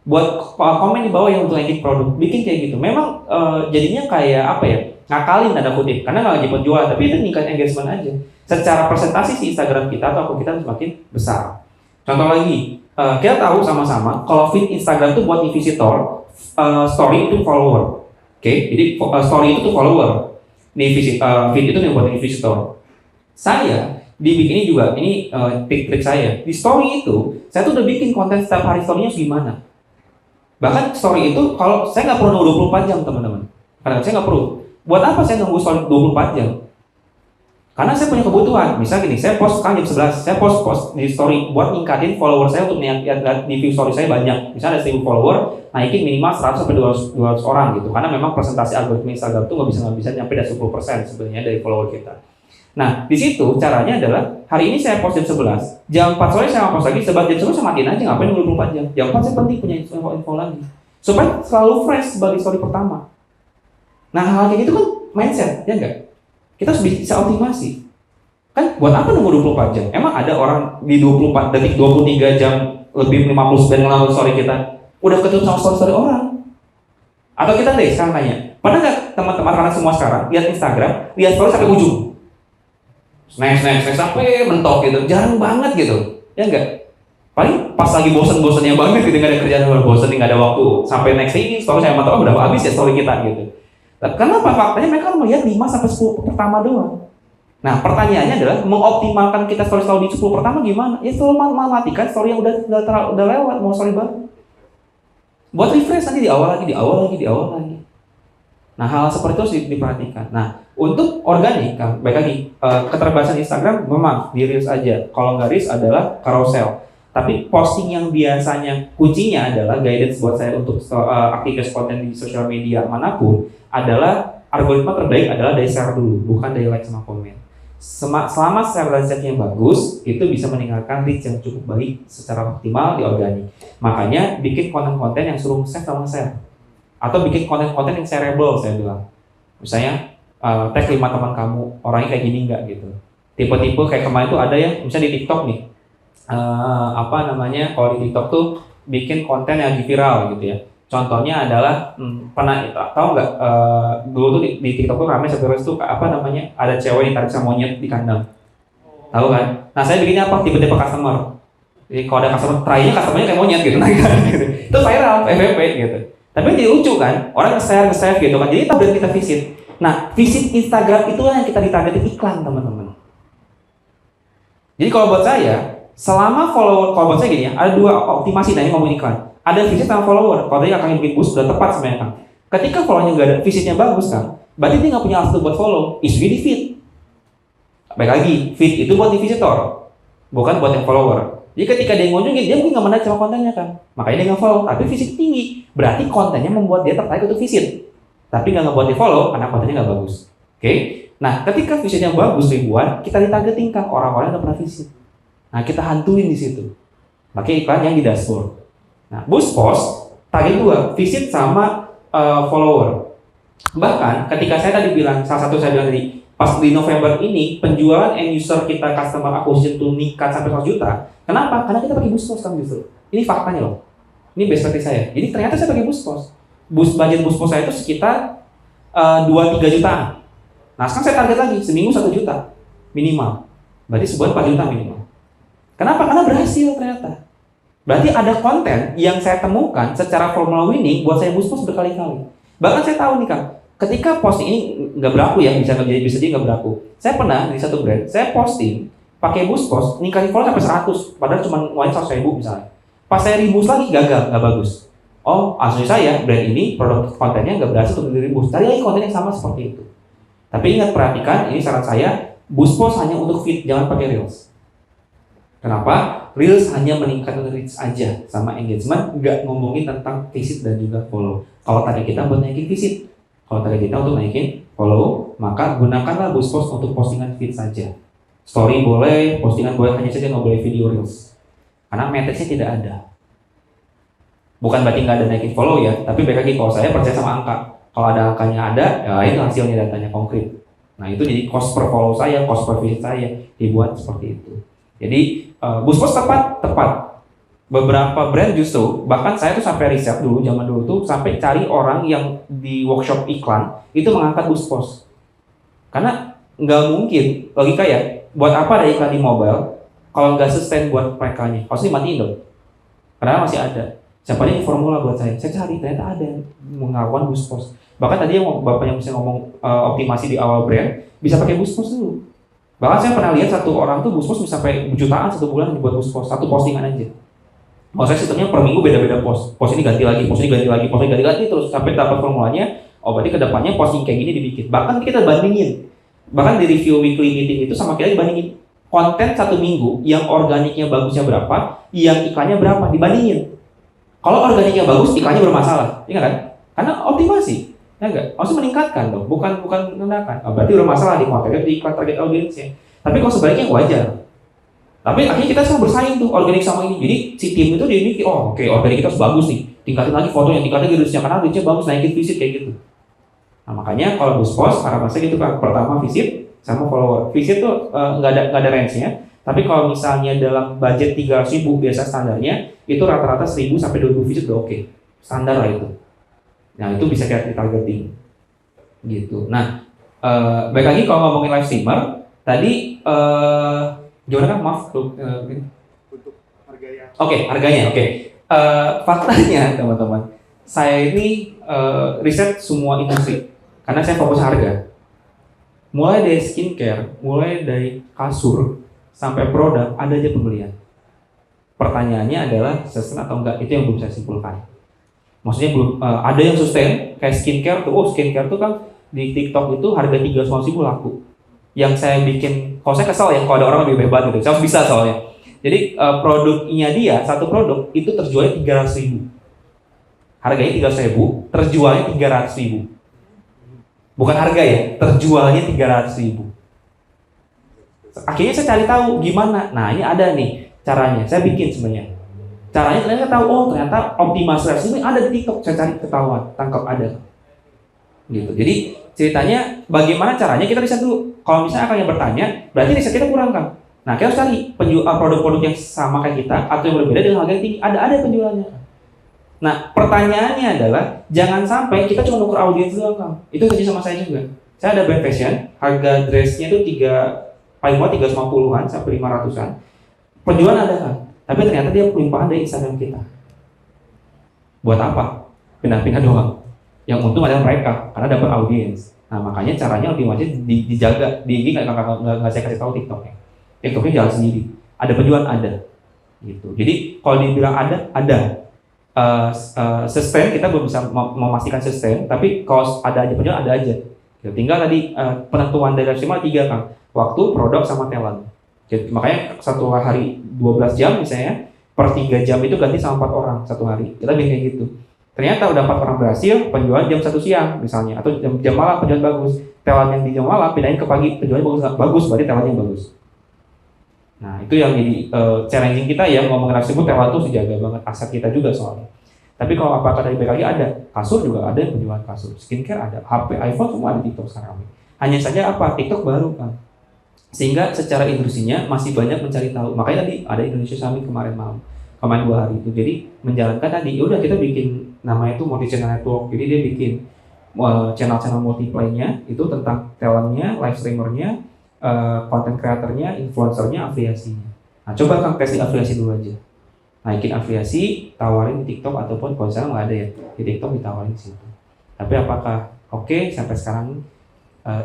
Buat komen di bawah yang untuk naikin produk, bikin kayak gitu. Memang jadinya kayak apa ya? Ngakalin tanda kutip, karena nggak lagi penjual, tapi itu ningkatin engagement aja. Secara presentasi si Instagram kita atau akun kita semakin besar. Contoh lagi, kita tahu sama-sama kalau feed Instagram itu buat visitor, story itu follower. Jadi story itu tuh follower, feed itu yang buat visitor. Saya dibikin ini juga, ini trik saya. Di story itu, saya tuh udah bikin konten setiap hari story-nya gimana. Bahkan story itu, kalau saya nggak perlu nunggu 24 jam teman-teman. Karena saya nggak perlu. Buat apa saya nunggu story 24 jam? Karena saya punya kebutuhan. Misal gini, saya post kan jam 11, saya post di story buat ningkatin follower saya untuk lihat di view story saya banyak. Misalnya ada 1000 follower, naikin minimal 100 sampai 200 orang gitu. Karena memang presentasi algoritma Instagram itu nggak bisa nyampe dari 10% sebenarnya dari follower kita. Nah, di situ caranya adalah hari ini saya post jam 11, jam 4 sore saya post lagi, sebab jam 11 saya matiin aja, ngapain 24 jam. Jam 4 saya penting punya info lagi. Supaya selalu fresh sebagai story pertama. Nah, hal kayak gitu kan mindset, ya enggak? Kita harus bisa optimasi. Kan buat apa nunggu 24 jam? Emang ada orang di 24 detik 23 jam lebih 50 dan ngelanjut story kita udah ketemu sama story orang? Atau kita deh sekarang tanya, pernah nggak teman-teman karena semua sekarang lihat Instagram, lihat story sampai ujung? Next sampai mentok gitu, jarang banget gitu, ya enggak? Paling pas lagi bosen-bosennya banget gitu, nggak ada kerjaan, bosen, nggak ada waktu, sampai next ini story saya mantap, udah habis ya story kita gitu. Kenapa? Faktanya mereka melihat 5-10 pertama doang. Nah, pertanyaannya adalah mengoptimalkan kita story di 10 pertama gimana? Ya selalu mematikan story yang udah lewat, mau story baru. Buat refresh nanti di awal lagi. Nah, hal seperti itu harus diperhatikan. Nah, untuk organik, baik lagi, keterbatasan Instagram memang di Reels aja. Kalau nggak Reels adalah carousel. Tapi posting yang biasanya kuncinya adalah guidance buat saya untuk aktivitas konten di sosial media manapun adalah algoritma terbaik adalah dari share dulu, bukan dari like sama komen. Selama share dan share-nya bagus, itu bisa meningkatkan reach yang cukup baik secara optimal di organik. Makanya bikin konten-konten yang suruh save sama share. Atau bikin konten-konten yang shareable, saya bilang. Misalnya, tag 5 teman kamu, orangnya kayak gini nggak gitu. Tipe-tipe kayak kemarin tuh ada ya, misalnya di TikTok nih. Kalau di TikTok tuh bikin konten yang lagi viral gitu ya. Contohnya adalah pernah tahu nggak dulu tuh di TikTok tuh ramai sebenarnya tuh ada cewek ditarik sama monyet di kandang. Tahu kan? Nah, saya bikinnya apa? Tipe-tipe customer. Jadi kalau ada customernya kayak monyet gitu, gitu. Itu viral, FVP gitu. Tapi jadi lucu kan? Orang nge-save gitu kan. Jadi tablet kita visit. Nah, visit Instagram itulah yang kita ditargetin iklan, teman-teman. Jadi kalau buat saya, selama follower, kalau buat saya gini ya, ada 2 optimasi dari ngomong iklan. Ada visit sama follower. Kalau tadi akan bikin boost sudah tepat sebenarnya kan. Ketika followernya nggak ada, visitnya bagus kan, berarti dia nggak punya alasan buat follow. Isunya di feed. Baik lagi, feed itu buat di visitor, bukan buat yang follower. Jadi ketika dia ngunjungin, dia mungkin nggak menarik sama kontennya kan, makanya dia nggak follow. Tapi visit tinggi, berarti kontennya membuat dia tertarik untuk visit. Tapi nggak ngebuat dia follow karena kontennya nggak bagus. Oke? Nah, ketika visitnya bagus ribuan, kita ditargeting kan orang-orang yang nggak pernah visit. Nah, kita hantuin di situ. Pakai iklan yang di dashboard. Nah, boost post, target 2, visit sama follower. Bahkan ketika saya tadi bilang, salah satu saya bilang tadi, pas di November ini, penjualan end user kita customer acquisition tuh meningkat sampai 100 juta. Kenapa? Karena kita pakai boost post kan justru. Ini faktanya loh. Ini best practice saya. Jadi ternyata saya pakai boost post. Budget boost post saya itu sekitar 2-3 jutaan. Nah, sekarang saya target lagi, seminggu 1 juta minimal. Berarti sebulan 4 juta minimal. Kenapa? Karena berhasil ternyata. Berarti ada konten yang saya temukan secara formula winning buat saya boost post berkali-kali. Bahkan saya tahu nih Kang, ketika posting ini nggak berlaku ya, bisa jadi nggak berlaku. Saya pernah di satu brand, saya posting pakai boost post, ningkatin follower sampai 100, padahal cuma ngeluarin 100.000 misalnya. Pas saya reboost lagi gagal, nggak bagus. Oh, asli saya brand ini produk kontennya nggak berhasil untuk di-reboost. Cari lagi konten yang sama seperti itu. Tapi ingat, perhatikan, ini saran saya, boost post hanya untuk feed, jangan pakai reels. Kenapa? Reels hanya meningkatkan reach aja sama engagement, nggak ngomongin tentang visit dan juga follow. Kalau target kita buat naikin visit, kalau target kita untuk naikin follow, maka gunakanlah boost post untuk postingan feed saja. Story boleh, postingan boleh, hanya saja nggak boleh video reels. Karena matrixnya tidak ada. Bukan berarti nggak ada naikin follow ya, tapi baik lagi kalau saya percaya sama angka. Kalau ada angkanya ada, ya itu hasilnya, datanya konkret. Nah itu jadi cost per follow saya, cost per visit saya dibuat seperti itu. Jadi boost post tepat. Beberapa brand justru, bahkan saya tuh sampai riset dulu, zaman dulu tuh sampai cari orang yang di workshop iklan itu mengangkat boost post. Karena nggak mungkin, logika ya, buat apa ada iklan di mobile kalau nggak sustain buat mereka-nya? Pasti matiin dong. Karena masih ada. Siapa ini formula buat saya cari, ternyata ada yang melakukan boost post. Bahkan tadi yang Bapak yang bisa ngomong optimasi di awal brand, bisa pakai Buspos dulu. Bahkan saya pernah lihat satu orang tuh Buspos bisa sampai jutaan satu bulan buat Buspos, satu postingan aja. Maksudnya sistemnya per minggu beda-beda post. Post ini ganti lagi, post ini ganti lagi, post ini ganti-ganti terus sampai dapat formulanya. Oh berarti kedepannya posting kayak gini dibikin. Bahkan kita bandingin. Bahkan di review weekly meeting itu sama kita dibandingin konten satu minggu yang organiknya bagusnya berapa, yang iklannya berapa, dibandingin. Kalau organiknya bagus, iklannya bermasalah, iya kan? Karena optimasi. Ya enggak? Harus meningkatkan dong, bukan meningkatkan. Oh, berarti bermasalah di kontennya, di iklan target audiensnya. Tapi kalau sebaliknya wajar. Tapi akhirnya kita sama bersaing tuh organik sama ini. Jadi si tim itu dia mikir, oh oke, organik kita harus bagus nih. Tingkatin lagi fotonya, tingkatin lagi reach-nya karena reach-nya bagus, naikin visit kayak gitu. Nah makanya kalau Buspos harapan saya gitu kan, pertama visit sama follower. Visit tuh nggak ada range-nya. Tapi kalau misalnya dalam budget 300.000 biasa standarnya itu rata-rata 1.000 sampai 2.000 visit udah oke. Standar lah itu. Nah itu bisa kita targeting gitu. Nah baik lagi kalau ngomongin live streamer tadi gimana kan maaf untuk harga yang harganya faktanya teman-teman saya ini riset semua industri karena saya fokus harga mulai dari skincare mulai dari kasur sampai produk ada aja pembelian. Pertanyaannya adalah sustain atau enggak, itu yang belum saya simpulkan. Maksudnya belum ada yang sustain kayak skincare tuh. Skincare tuh kan di TikTok itu harga 300.000 laku. Yang saya bikin, kalau saya kesel ya kalau ada orang lebih hebat gitu. Saya harus bisa soalnya. Jadi produknya dia satu produk itu terjualnya 300.000. Harganya 300.000, terjualnya 300.000. Bukan harga ya, terjualnya 300.000. Akhirnya saya cari tahu gimana. Nah, ini ada nih caranya. Saya bikin sebenarnya. Caranya ternyata tahu, ternyata optimasi ini ada di TikTok. Saya cari ketahuan, tangkap ada. Gitu. Jadi ceritanya bagaimana caranya kita riset dulu. Kalau misalnya akan yang bertanya, berarti riset kita kurang kan? Nah, kita harus cari produk-produk yang sama kayak kita atau yang berbeda dengan harga yang tinggi. Ada penjualannya. Nah, pertanyaannya adalah jangan sampai kita cuma ukur audiens doang kan. Itu terjadi sama saya juga. Saya ada brand fashion, harga dressnya itu paling murah 350-an sampai 500-an. Penjualan ada kan? Tapi ternyata dia pelimpahan dari Instagram kita. Buat apa? Pindah-pindah doang. Yang untung adalah mereka, karena dapat audiens. Nah makanya caranya optimasi dijaga. Di IG nggak saya kasih tahu TikToknya. TikToknya jalan sendiri. Ada penjualan ada. Gitu. Jadi kalau dibilang ada. Sustain kita belum bisa memastikan sustain. Tapi kalau ada aja penjualan ada aja. Tinggal tadi penentuan dari maksimal 3 kan. Waktu, produk, sama talent. Jadi, makanya satu hari 12 jam misalnya, per 3 jam itu ganti sama 4 orang satu hari. Kita bikin kayak gitu. Ternyata udah 4 orang berhasil, penjualan jam 1 siang misalnya, atau jam malam penjualan bagus. Talent yang di jam malam pindahin ke pagi, penjualannya bagus, berarti talentnya bagus. Nah itu yang jadi challenging kita ya, ngomongin tersebut talent itu dijaga banget, aset kita juga soalnya. Tapi kalau apakah dari BKG ada, kasur juga ada yang penjualan kasur, skincare ada, HP, iPhone semua ada di TikTok sekarang. Hanya saja apa, TikTok baru kan. Sehingga secara industrinya masih banyak mencari tahu. Makanya tadi ada Indonesia Summit kemarin 2 hari itu. Jadi menjalankan tadi, udah kita bikin namanya itu multi channel network. Jadi dia bikin channel-channel multiplay-nya itu tentang talentnya, live streamernya, content creatornya, influencernya, afiliasinya. Nah coba kan tes afiliasi dulu aja. Naikin afiliasi, tawarin di TikTok ataupun kalau sekarang nggak ada ya di TikTok ditawarin di situ. Tapi apakah oke sampai sekarang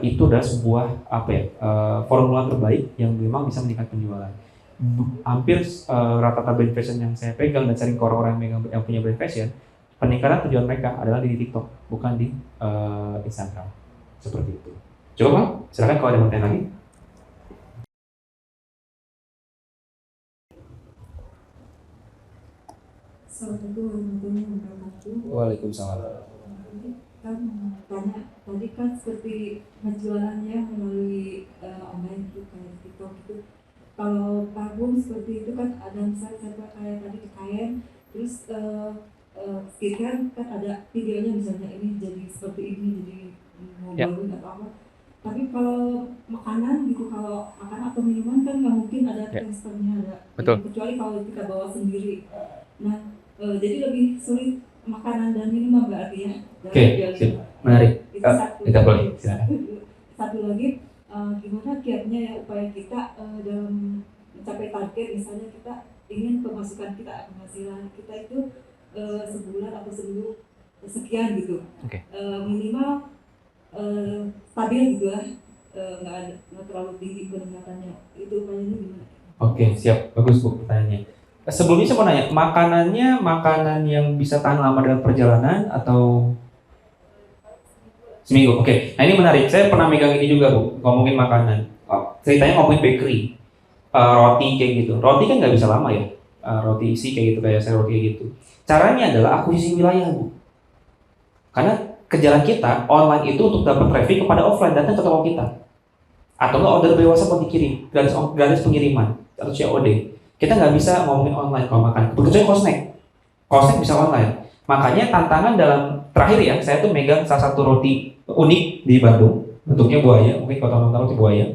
itu adalah sebuah formula terbaik yang memang bisa meningkatkan penjualan. Hampir rata-rata brand fashion yang saya pegang dan sering ke orang-orang yang punya brand fashion, peningkatan penjualan mereka adalah di TikTok, bukan di Instagram. Seperti itu. Coba Bang, silakan kalau ada yang lagi. Assalamualaikum warahmatullahi wabarakatuh. Waalaikumsalam. Kan tanya tadi kan seperti penjualannya melalui online itu kayak TikTok itu. Kalau parfum seperti itu kan ada misalnya kayak tadi di kain, terus skincare kan ada videonya misalnya ini jadi seperti ini jadi ngobrolin atau apa. Tapi kalau makanan gitu, kalau makanan atau minuman kan nggak mungkin ada testernya ada. Betul. Kecuali kalau kita bawa sendiri. Nah jadi lebih sulit makanan dan minuman berarti ya. Oke, menarik. Itu satu. Kita boleh, silakan. Satu lagi, gimana kiatnya ya upaya kita dalam mencapai target, misalnya kita ingin pemasukan kita, penghasilan kita itu sebulan atau seminggu sekian gitu. Oke. Minimal stabil gitu lah, nggak terlalu tinggi peningkatannya. Itu upayanya gimana? Oke, siap. Bagus Bu pertanyaannya. Sebelumnya saya mau nanya, makanannya makanan yang bisa tahan lama dalam perjalanan atau seminggu? Oke, nah ini menarik. Saya pernah megang ini juga Bu, ngomongin makanan. Ceritanya ngomongin bakery, roti kayak gitu. Roti kan nggak bisa lama ya. Roti isi kayak gitu, kayak saya roti kayak gitu. Caranya adalah akuisisi wilayah Bu. Karena kejalan kita online itu untuk dapat traffic kepada offline, datang ke toko kita. Atau nggak order by WhatsApp buat dikirim, gratis pengiriman atau COD. Kita nggak bisa ngomongin online kalau makan. Kecuali Kosnek bisa online. Makanya tantangan dalam terakhir ya, saya tuh megang salah satu roti unik di Bandung, bentuknya buaya, mungkin kalau teman-teman roti buaya.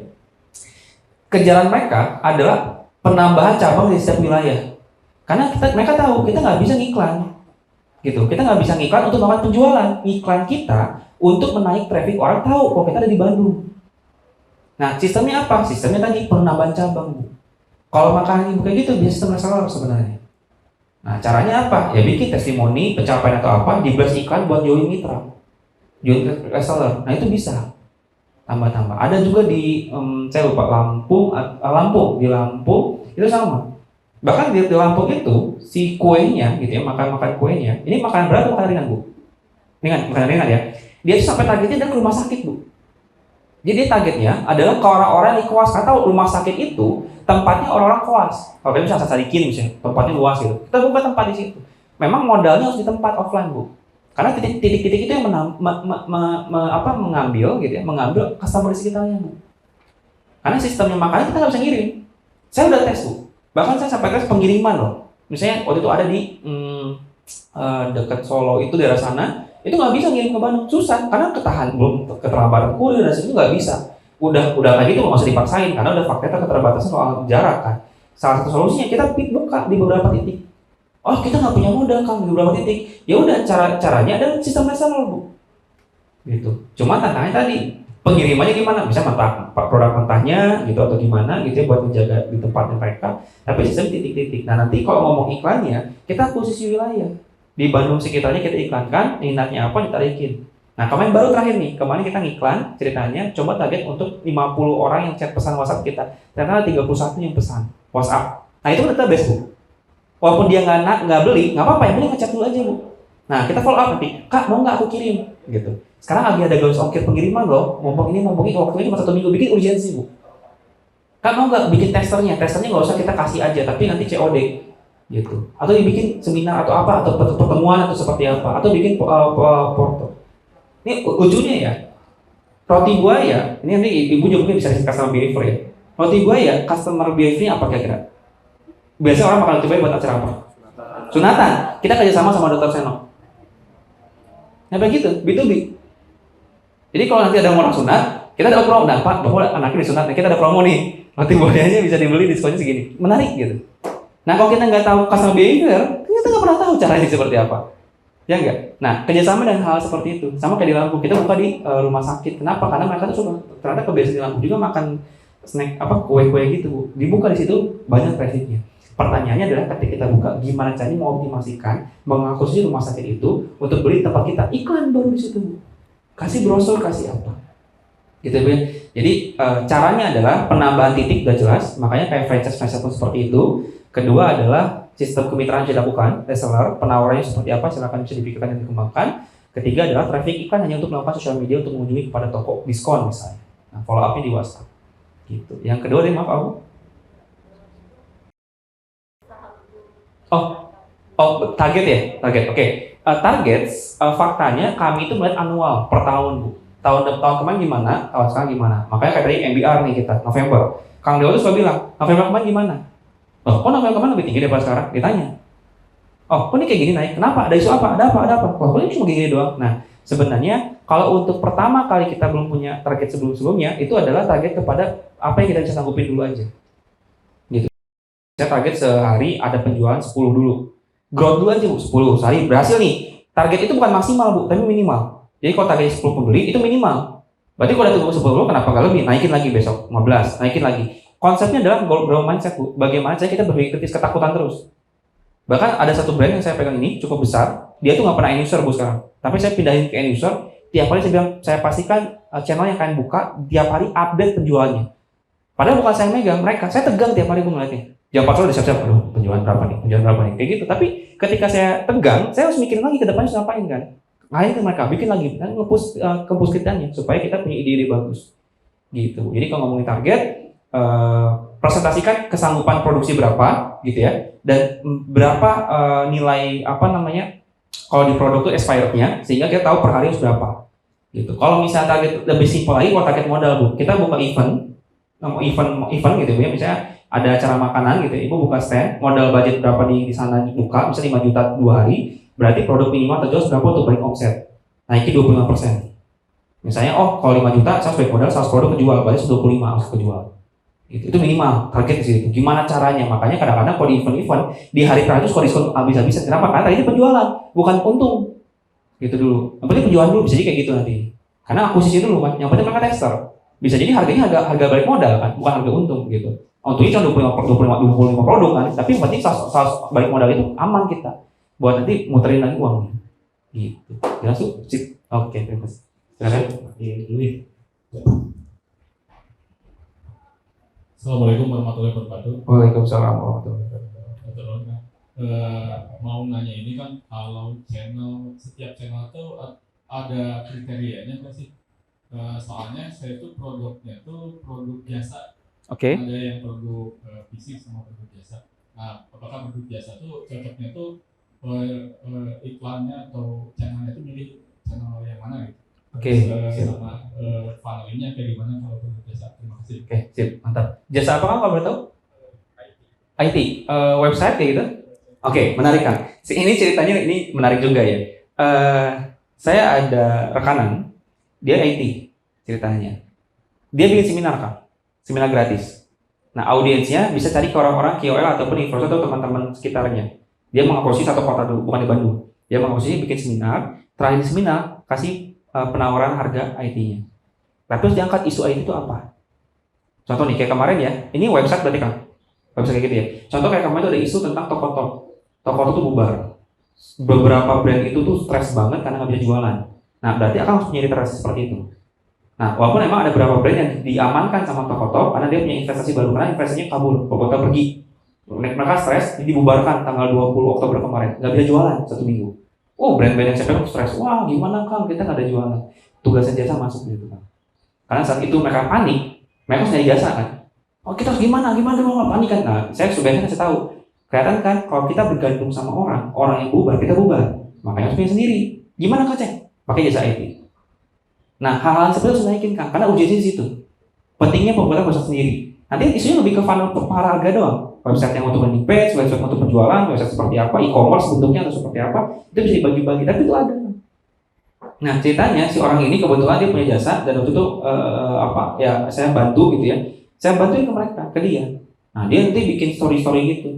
Kejalan mereka adalah penambahan cabang di setiap wilayah. Karena mereka tahu kita nggak bisa ngiklan, gitu. Kita nggak bisa ngiklan untuk melakukan penjualan. Iklan kita untuk menaik traffic, orang tahu kalau kita ada di Bandung. Nah, sistemnya apa? Sistemnya tadi penambahan cabang, Bu. Kalau makanan ibu kayak gitu, biasa sistem reseller sebenarnya. Nah, caranya apa? Ya bikin testimoni, pencapaian atau apa, di-blast iklan buat join mitra, join reseller. Nah, itu bisa tambah-tambah. Ada juga di, saya lupa, Lampung, di Lampung itu sama. Bahkan di Lampung itu, si kuenya gitu ya, makan kuenya, ini makan berat atau makan ringan, Bu? Makan ringan ya. Dia tuh sampai targetnya dan ke rumah sakit, Bu. Jadi targetnya adalah ke orang-orang yang koas. Karena tahu rumah sakit itu tempatnya orang-orang koas. Kalau kita bisa Sadikin misalnya, tempatnya luas gitu. Kita buka tempat di situ. Memang modalnya harus di tempat offline, Bu. Karena titik-titik itu yang mengambil gitu ya, mengambil customer di sekitarnya, Bu. Karena sistemnya makanya kita nggak bisa ngirim. Saya udah tes, Bu. Bahkan saya sampai tes pengiriman loh. Misalnya waktu itu ada di dekat Solo itu daerah sana. Itu nggak bisa ngirim ke Bandung, susah karena belum keterlambatan kurir dan itu nggak bisa. Udah kayak gitu nggak usah dipaksain karena udah faktanya keterbatasan soal jarak kan. Salah satu solusinya kita buka di beberapa titik. Oh kita nggak punya modal kan di beberapa titik. Ya udah caranya ada sistem reseller, Bu. Gitu. Cuma tantangannya tadi pengirimannya gimana? Bisa produk mentahnya gitu atau gimana gitu ya buat menjaga di tempatnya mereka. Tapi sistem titik-titik. Nah nanti kalau ngomong iklannya kita posisi wilayah. Di Bandung sekitarnya kita iklankan, minatnya apa ditarikin. Nah kemarin baru terakhir nih, kemarin kita ngiklan ceritanya, coba target untuk 50 orang yang chat pesan WhatsApp kita. Ternyata 31 yang pesan WhatsApp. Nah itu kan database, Bu. Walaupun dia nggak beli, nggak apa-apa, yang penting ngechat dulu aja, Bu. Nah kita follow up nanti, Kak mau nggak aku kirim? Gitu. Sekarang lagi ada garis ongkir pengiriman loh, mumpung waktunya cuma 1 minggu, bikin urgensi, Bu. Kak mau nggak bikin testernya nggak usah kita kasih aja, tapi nanti COD. Gitu. Atau dibikin seminar atau apa atau pertemuan atau seperti apa atau bikin porto. Ini lucunya ya, roti buaya ini nanti ibu juga mungkin bisa kasih customer behavior ya. Roti buaya customer behavior apa kira-kira? Biasanya orang makan roti buaya buat acara apa? Sunatan. Kita kerjasama sama Dr. Seno. Nah begitu, B2B. Jadi kalau nanti ada orang sunat, kita dapat promo. Nah Pak, bahwa anaknya disunat, kita ada promo nih. Roti buayanya bisa dibeli diskonnya segini. Menarik gitu. Nah kalau kita nggak tahu customer behavior, kita nggak pernah tahu caranya seperti apa, ya nggak? Nah kerjasama dengan hal seperti itu, sama kayak di Lampung, kita buka di rumah sakit. Kenapa? Karena mereka tuh suka, ternyata kebiasaan di Lampung juga makan snack kue-kue gitu, Bu. Dibuka di situ banyak trafficnya. Pertanyaannya adalah ketika kita buka, gimana caranya mengoptimasikan, mengakuisisi rumah sakit itu untuk beli tempat kita iklan baru di situ, Bu. Kasih brosur, kasih apa? Gitu ya. Jadi caranya adalah penambahan titik udah jelas, makanya kayak franchise pun seperti itu. Kedua adalah sistem kemitraan yang dilakukan, reseller, penawarannya seperti apa, silakan bisa dipikirkan dan dikembangkan. Ketiga adalah traffic iklan hanya untuk melakukan sosial media untuk mengunjungi kepada toko diskon misalnya. Nah, follow up-nya di WhatsApp. Gitu. Yang kedua, maaf aku. Target ya? Target. Oke. Target faktanya kami itu melihat annual per tahun, Bu. Tahun kemarin gimana? Tahun sekarang gimana? Makanya kayak tadi MBR nih kita, November. Kang Dewa tuh suka bilang, November kemarin gimana? Oh, kok November kemarin lebih tinggi daripada sekarang? Ditanya. Oh, kok ini kayak gini naik? Kenapa? Ada isu apa? Ada apa? Kok ini cuma gini doang? Nah, sebenarnya kalau untuk pertama kali kita belum punya target sebelum-sebelumnya, itu adalah target kepada apa yang kita bisa sanggupin dulu aja. Gitu. Saya target sehari ada penjualan 10 dulu. Growth dulu aja, Bu, 10 sehari. Berhasil nih. Target itu bukan maksimal, Bu, tapi minimal. Jadi kalau target 10 pembeli, itu minimal. Berarti kalau ada 10, kenapa nggak lebih? Naikin lagi besok, 15, naikin lagi. Konsepnya adalah growth mindset, Bu. Bagaimana cara kita berpikir kritis, ketakutan terus. Bahkan ada satu brand yang saya pegang ini cukup besar, dia tuh nggak pernah end user Bu sekarang. Tapi saya pindahin ke end user, tiap hari saya bilang, saya pastikan channel yang kalian buka, tiap hari update penjualannya. Padahal bukan saya megang, mereka, saya tegang tiap hari Bu ngeliatnya. Jam 4 sore udah siap-siap, aduh penjualan berapa nih, kayak gitu. Tapi ketika saya tegang, saya harus mikirin lagi ke depannya harus ngapain kan. Ngapain ke mereka, bikin lagi, kan nge-push kitanya, supaya kita punya ide-ide bagus. Gitu. Jadi kalau ngomongin target, presentasikan kesanggupan produksi berapa, gitu ya, dan berapa nilai kalau di produk itu expirednya, sehingga kita tahu per hari harus berapa. Gitu. Kalau misalnya target lebih simpel lagi, kalau target modal Bu, kita buka event gitu ya, misalnya ada acara makanan gitu, ibu buka stand, modal budget berapa di sana buka, misalnya 5 juta 2 hari, berarti produk minimal terjual berapa untuk balik omset, naikin 25%. Misalnya, kalau 5 juta, saya balik modal, 100 produk kejual, berarti 25 harus kejual. Itu minimal target di situ. Gimana caranya? Makanya kadang-kadang kalau di event di hari terakhir kalau diskon habis-habisan. Kenapa? Karena tadi itu penjualan, bukan untung. Gitu dulu. Yang penting penjualan dulu, bisa jadi kayak gitu nanti. Karena akuisisi dulu kan. Yang penting mereka tester. Bisa jadi harganya harga balik modal kan, bukan harga untung gitu. Untungnya cuma 25 produk kan, tapi yang penting saat balik modal itu aman kita. Buat nanti muterin lagi uangnya. Gitu. Jelas tuh? Sip. Oke, terima kasih. Silakan. Assalamualaikum warahmatullahi wabarakatuh. Waalaikumsalam warahmatullahi wabarakatuh. Mau nanya ini kan, kalau setiap channel itu ada kriterianya nggak sih? Soalnya saya itu produknya tuh produk jasa. Oke. Ada yang produk fisik sama produk jasa. Nah, apakah produk jasa tuh cocoknya tuh iklannya atau channelnya itu milih channel yang mana gitu? Oke. Sama funnelingnya kayak gimana kalau produk jasa? Terima kasih. Oke, sip, mantap. Jasa apa kan kalau boleh tahu? IT. Website kayak gitu? Oke, menarik kan. Ini ceritanya ini menarik juga ya. Saya ada rekanan, dia IT ceritanya. Dia bikin seminar kan, seminar gratis. Nah, audiensnya bisa cari ke orang-orang KOL ataupun influencer atau teman-teman sekitarnya. Dia mengapresiasi satu kota dulu, bukan di Bandung. Dia mengapresiasi bikin seminar, terakhir di seminar kasih penawaran harga IT-nya. Nah, terus diangkat isu IT itu apa? Contoh nih, kayak kemarin ya, ini website berarti kan? Website kayak gitu ya. Contoh kayak kemarin itu ada isu tentang Tokotok. Tokotok itu bubar. Beberapa brand itu tuh stres banget karena nggak bisa jualan. Nah, berarti akan harus punya literasi seperti itu. Nah, walaupun emang ada beberapa brand yang diamankan sama Tokotok karena dia punya investasi baru, karena investasinya kabur, Tokotok pergi. Mereka stres, jadi dibubarkan tanggal 20 Oktober kemarin. Nggak bisa jualan 1 minggu. Brand-brand yang saya stres. Wah, gimana Kang? Kita nggak ada jualan. Tugasnya jasa masuk gitu kan. Karena saat itu mereka panik, mereka harus nyari jasa kan. Kita harus gimana mau nggak panik kan? Nah, saya sebenarnya kasih tahu. Kelihatan kan, kalau kita bergantung sama orang yang bubar, kita bubar. Makanya harus punya sendiri. Gimana Kak Cek? Pakai jasa IT. Nah, hal-hal seperti itu harus naikin Kang, karena ujiannya di situ. Pentingnya pembuatan website sendiri. Nanti isunya lebih ke funnel para harga doang. Website yang untuk landing page, website untuk penjualan, website seperti apa, e-commerce bentuknya atau seperti apa, itu bisa dibagi-bagi. Tapi itu ada. Nah, ceritanya si orang ini kebetulan dia punya jasa dan waktu itu saya bantu gitu ya. Saya bantuin ke mereka, ke dia. Nah, dia nanti bikin story-story gitu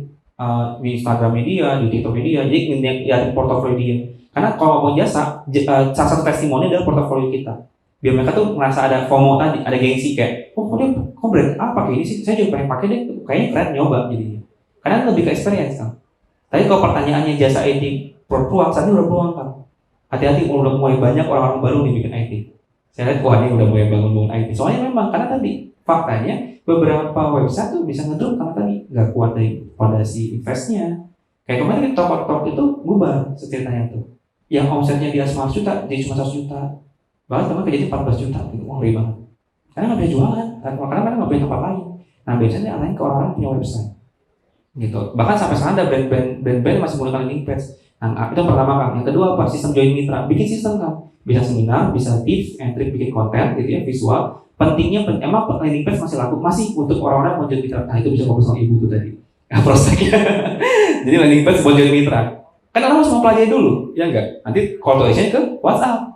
di Instagram media, di TikTok media, jadi ngeliatin portofolio dia. Karena kalau mau jasa, salah satu testimoni adalah portofolio kita. Biar mereka tuh merasa ada FOMO tadi, ada gengsi kayak, dia kok brand pakai ini sih? Saya juga pengen pakai deh, kayaknya keren nyoba jadinya. Karena lebih ke experience kan. Tapi kalau pertanyaannya jasa IT berpeluang, saat ini udah peluang kan. Hati-hati, udah mulai banyak orang-orang baru nih bikin IT. Saya lihat, ini udah mulai bangun IT. Soalnya memang, karena tadi, faktanya, beberapa website tuh bisa ngedrop karena tadi nggak kuat dari fondasi investnya. Kayak kemarin di Tokotok itu bubar ceritanya tuh. Yang omsetnya dia 100 juta, jadi cuma 100 juta. Bahkan teman jadi 14 juta, gitu, ngeri banget. Karena nggak bisa jualan, karena mereka nggak punya tempat lain. Nah, biasanya lain ke orang-orang punya website. Gitu. Bahkan sampai sekarang ada brand-brand masih menggunakan landing page. Nah, itu yang pertama Kang. Yang kedua apa? Sistem join mitra. Bikin sistem Kang. Bisa seminar, bisa tips, and trick bikin konten, gitu ya, visual. Pentingnya, emang landing page masih laku, masih untuk orang-orang mau join mitra. Nah, itu bisa ngobrol sama ibu tuh tadi. Prospeknya. Jadi landing page buat join mitra. Kan orang harus mempelajari dulu, ya enggak? Nanti call to action ke WhatsApp.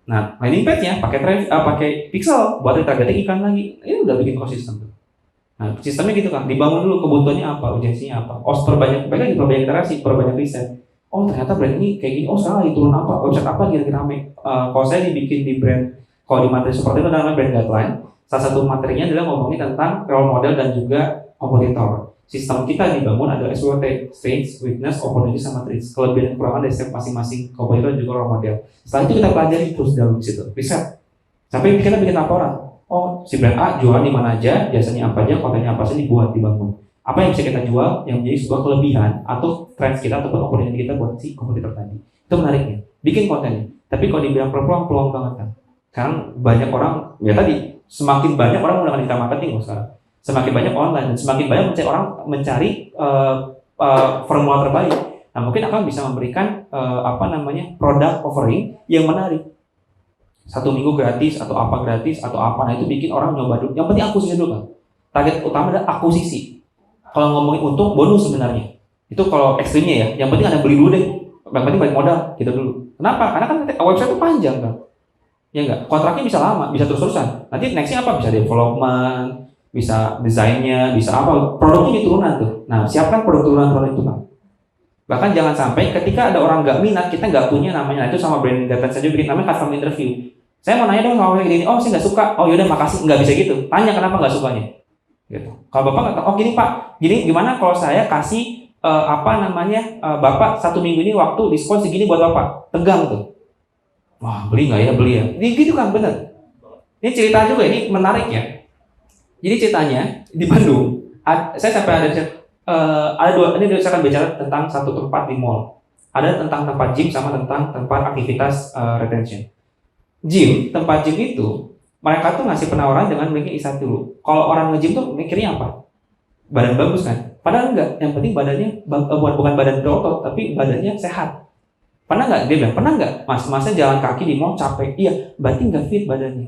Nah, landing page-nya pakai pixel buat retargeting iklan lagi. Ini udah bikin ekosistem tuh. Nah, sistemnya gitu kan, dibangun dulu kebutuhannya apa, urgensinya apa. Perbanyak interaksi, perbanyak riset. Ternyata brand ini kayak gini. Sekarang lagi turun apa, website apa kira-kira rame. Kalau saya dibikin di brand, kalau di materi seperti itu namanya brand guideline. Salah satu materinya adalah ngomongin tentang role model dan juga kompetitor. sistem kita dibangun ada SWOT, strengths, weakness, opportunity sama traits, kelebihan dan kekurangan dari setiap masing-masing kompetitor dan juga role model. Setelah itu kita pelajari terus dalam situ, riset. Sampai kita bikin laporan. Oh, si brand A jualan di mana aja, jasanya apa aja, kontennya apa saja dibuat, dibangun. Apa yang bisa kita jual yang menjadi sebuah kelebihan atau trends kita ataupun opportunity kita buat si kompetitor tadi. Itu menariknya. Bikin kontennya. Tapi kalau dibilang peluang banget kan. Sekarang banyak orang, ya tadi semakin banyak orang menggunakan digital marketing loh sekarang. Semakin banyak online dan semakin banyak orang mencari formula terbaik. Nah, mungkin akan bisa memberikan product offering yang menarik. 1 minggu gratis atau apa gratis atau apa. Nah, itu bikin orang nyoba dulu. Yang penting akuisisi dulu kan. Target utama adalah akuisisi. Kalau ngomongin untung, bonus sebenarnya. Itu kalau ekstrimnya ya. Yang penting ada beli dulu deh. Yang penting balik modal gitu dulu. Kenapa? Karena kan website itu panjang kan. Ya enggak? Kontraknya bisa lama, bisa terus-terusan. Nanti nextnya apa? Bisa development, bisa desainnya, bisa apa? Produknya turunan tuh. Nah, siapkan produk turunan itu kan. Bahkan jangan sampai ketika ada orang nggak minat, kita nggak punya namanya. Nah, itu sama branding data saja bikin namanya custom interview. Saya mau nanya dong sama kayak gini, oh saya nggak suka, oh yaudah makasih, nggak bisa gitu. Tanya kenapa nggak sukanya. Gitu. Kalau bapak nggak tahu, oh gini pak, gini gimana kalau saya kasih bapak 1 minggu ini waktu diskon segini buat bapak, tegang tuh. Wah beli nggak ya, beli ya. Ini gitu kan bener. Ini cerita juga, ini menarik ya. Jadi ceritanya di Bandung, saya sampai ada dua, ini saya akan bicara tentang satu tempat di mall. Ada tentang tempat gym sama tentang tempat aktivitas retention. Gym, tempat gym itu mereka tuh ngasih penawaran dengan bikin I1 dulu. Kalau orang nge-gym tuh mikirnya apa? Badan bagus kan? Padahal enggak, yang penting badannya bukan badan berotot, tapi badannya sehat. Pernah nggak? Dia bilang, pernah nggak? Mas-masnya jalan kaki di mall capek. Iya, berarti nggak fit badannya.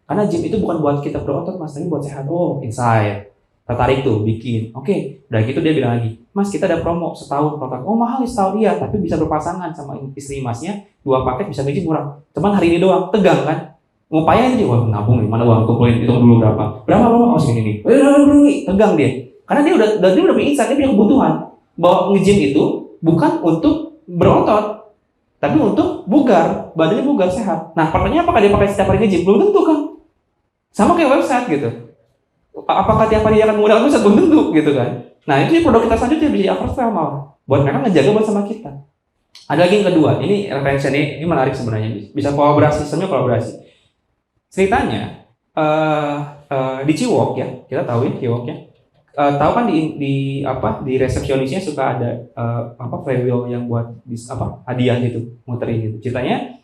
Karena gym itu bukan buat kita berotot, mas, tapi buat sehat. Oh, insight. Tertarik tuh, bikin. Oke, udah gitu dia bilang lagi, mas kita ada promo setahun produk. Oh mahal nih setahun, iya, tapi bisa berpasangan sama istri masnya, 2 paket bisa gaji murah. Cuman hari ini doang, tegang kan? Ngupayain dia, wah nabung nih, mana uang kumpulin, hitung dulu berapa. Oh segini nih, tegang dia. Karena dia udah punya insight, dia punya kebutuhan bahwa nge-gym itu bukan untuk berotot, tapi untuk bugar, badannya bugar, sehat. Nah pertanyaannya apakah dia pakai setiap hari nge-gym? Belum tentu kan? Sama kayak website gitu. Apakah tiap hari dia akan menggunakan website? Belum tentu gitu kan. Nah itu produk kita selanjutnya bisa upsell malah. Buat mereka ngejaga bersama kita. Ada lagi yang kedua, ini retention ini menarik sebenarnya. Bisa kolaborasi, sistemnya kolaborasi. Ceritanya di Ciwok ya, kita tahu ya Ciwok ya. Tahu kan di resepsionisnya suka ada flywheel yang buat hadiah gitu, muterin gitu. Ceritanya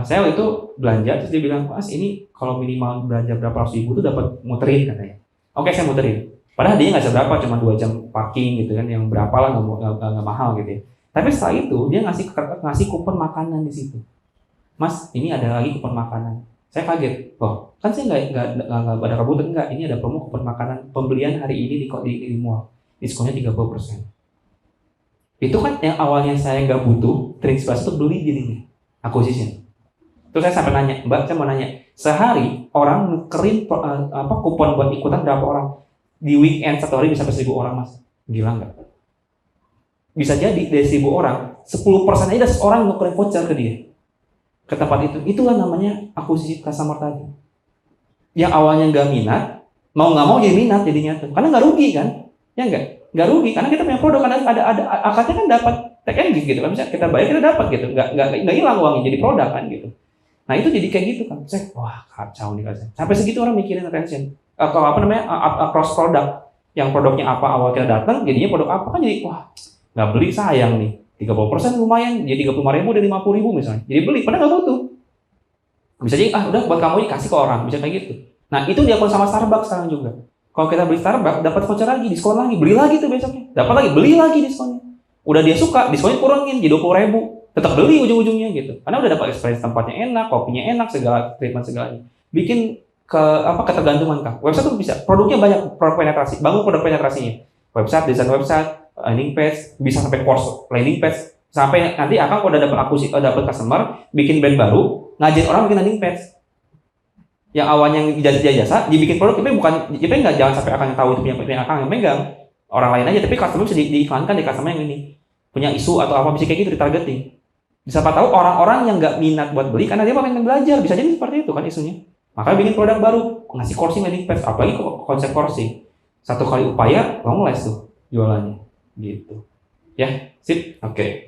saya waktu itu belanja terus dia bilang, "Mas, ini kalau minimal belanja berapa ratus ribu tuh dapat muterin," katanya. Oke, saya muterin. Padahal dia nggak seberapa, cuma 2 jam parking gitu kan, yang berapa lah nggak mahal gitu ya. Tapi setelah itu dia ngasih kupon makanan di situ. Mas, ini ada lagi kupon makanan. Saya kaget. Oh, kan saya nggak ada kebutuhan enggak. Ini ada promo kupon makanan pembelian hari ini di mall. Diskonnya 30%. Itu kan yang awalnya saya nggak butuh, terinspirasi untuk beli jadinya. Acquisition. Terus saya sampai nanya, Mbak, saya mau nanya, sehari orang nukerin kupon buat ikutan berapa orang? Di weekend 1 hari bisa sampai 1.000 orang, Mas. Gila nggak? Bisa jadi dari 1.000 orang, 10% aja orang nukerin voucher ke dia. Ke tempat itu. Itulah namanya akuisisi customer tadi. Yang awalnya nggak minat, mau nggak mau jadi minat jadinya tuh. Karena nggak rugi kan? Ya nggak rugi. Karena kita punya produk, ada akadnya kan dapat take and give gitu kan. Bisa kita bayar, kita dapat gitu. Nggak hilang uangnya, jadi produk kan gitu. Nah itu jadi kayak gitu kan. Wah kacau nih kan. Sampai segitu orang mikirin retention. Kalau cross product. Yang produknya apa awal kita datang, jadinya produk apa kan jadi wah nggak beli sayang nih. 30% lumayan, jadi 35.000 dari 50.000 misalnya. Jadi beli, padahal nggak butuh. Bisa jadi, udah buat kamu ini kasih ke orang, bisa kayak gitu. Nah itu dilakukan sama Starbucks sekarang juga. Kalau kita beli Starbucks, dapat voucher lagi, diskon lagi, beli lagi tuh besoknya. Dapat lagi, beli lagi diskonnya. Udah dia suka, diskonnya kurangin, jadi 20.000. Tetap beli ujung-ujungnya gitu. Karena udah dapat experience tempatnya enak, kopinya enak, segala treatment segalanya. Bikin ketergantungan kan. Website tuh bisa, produknya banyak, produk penetrasi, bangun produk penetrasinya. Website, desain website, landing page, bisa sampai course landing page, sampai nanti akan kalau udah dapat customer, bikin brand baru, ngajarin orang bikin landing page. Yang awalnya jasa, dibikin produk, tapi nggak jangan sampai akan tahu itu punya akan yang megang, orang lain aja, tapi customer bisa diiklankan di customer yang ini, punya isu atau apa bisa kayak gitu retargeting. Siapa tahu orang-orang yang nggak minat buat beli karena dia pengen belajar, bisa jadi seperti itu kan isunya. Makanya bikin produk baru, ngasih coursing landing page, apalagi konsep coursing. 1 kali upaya, long last tuh. jualannya gitu. Ya, sip. Oke.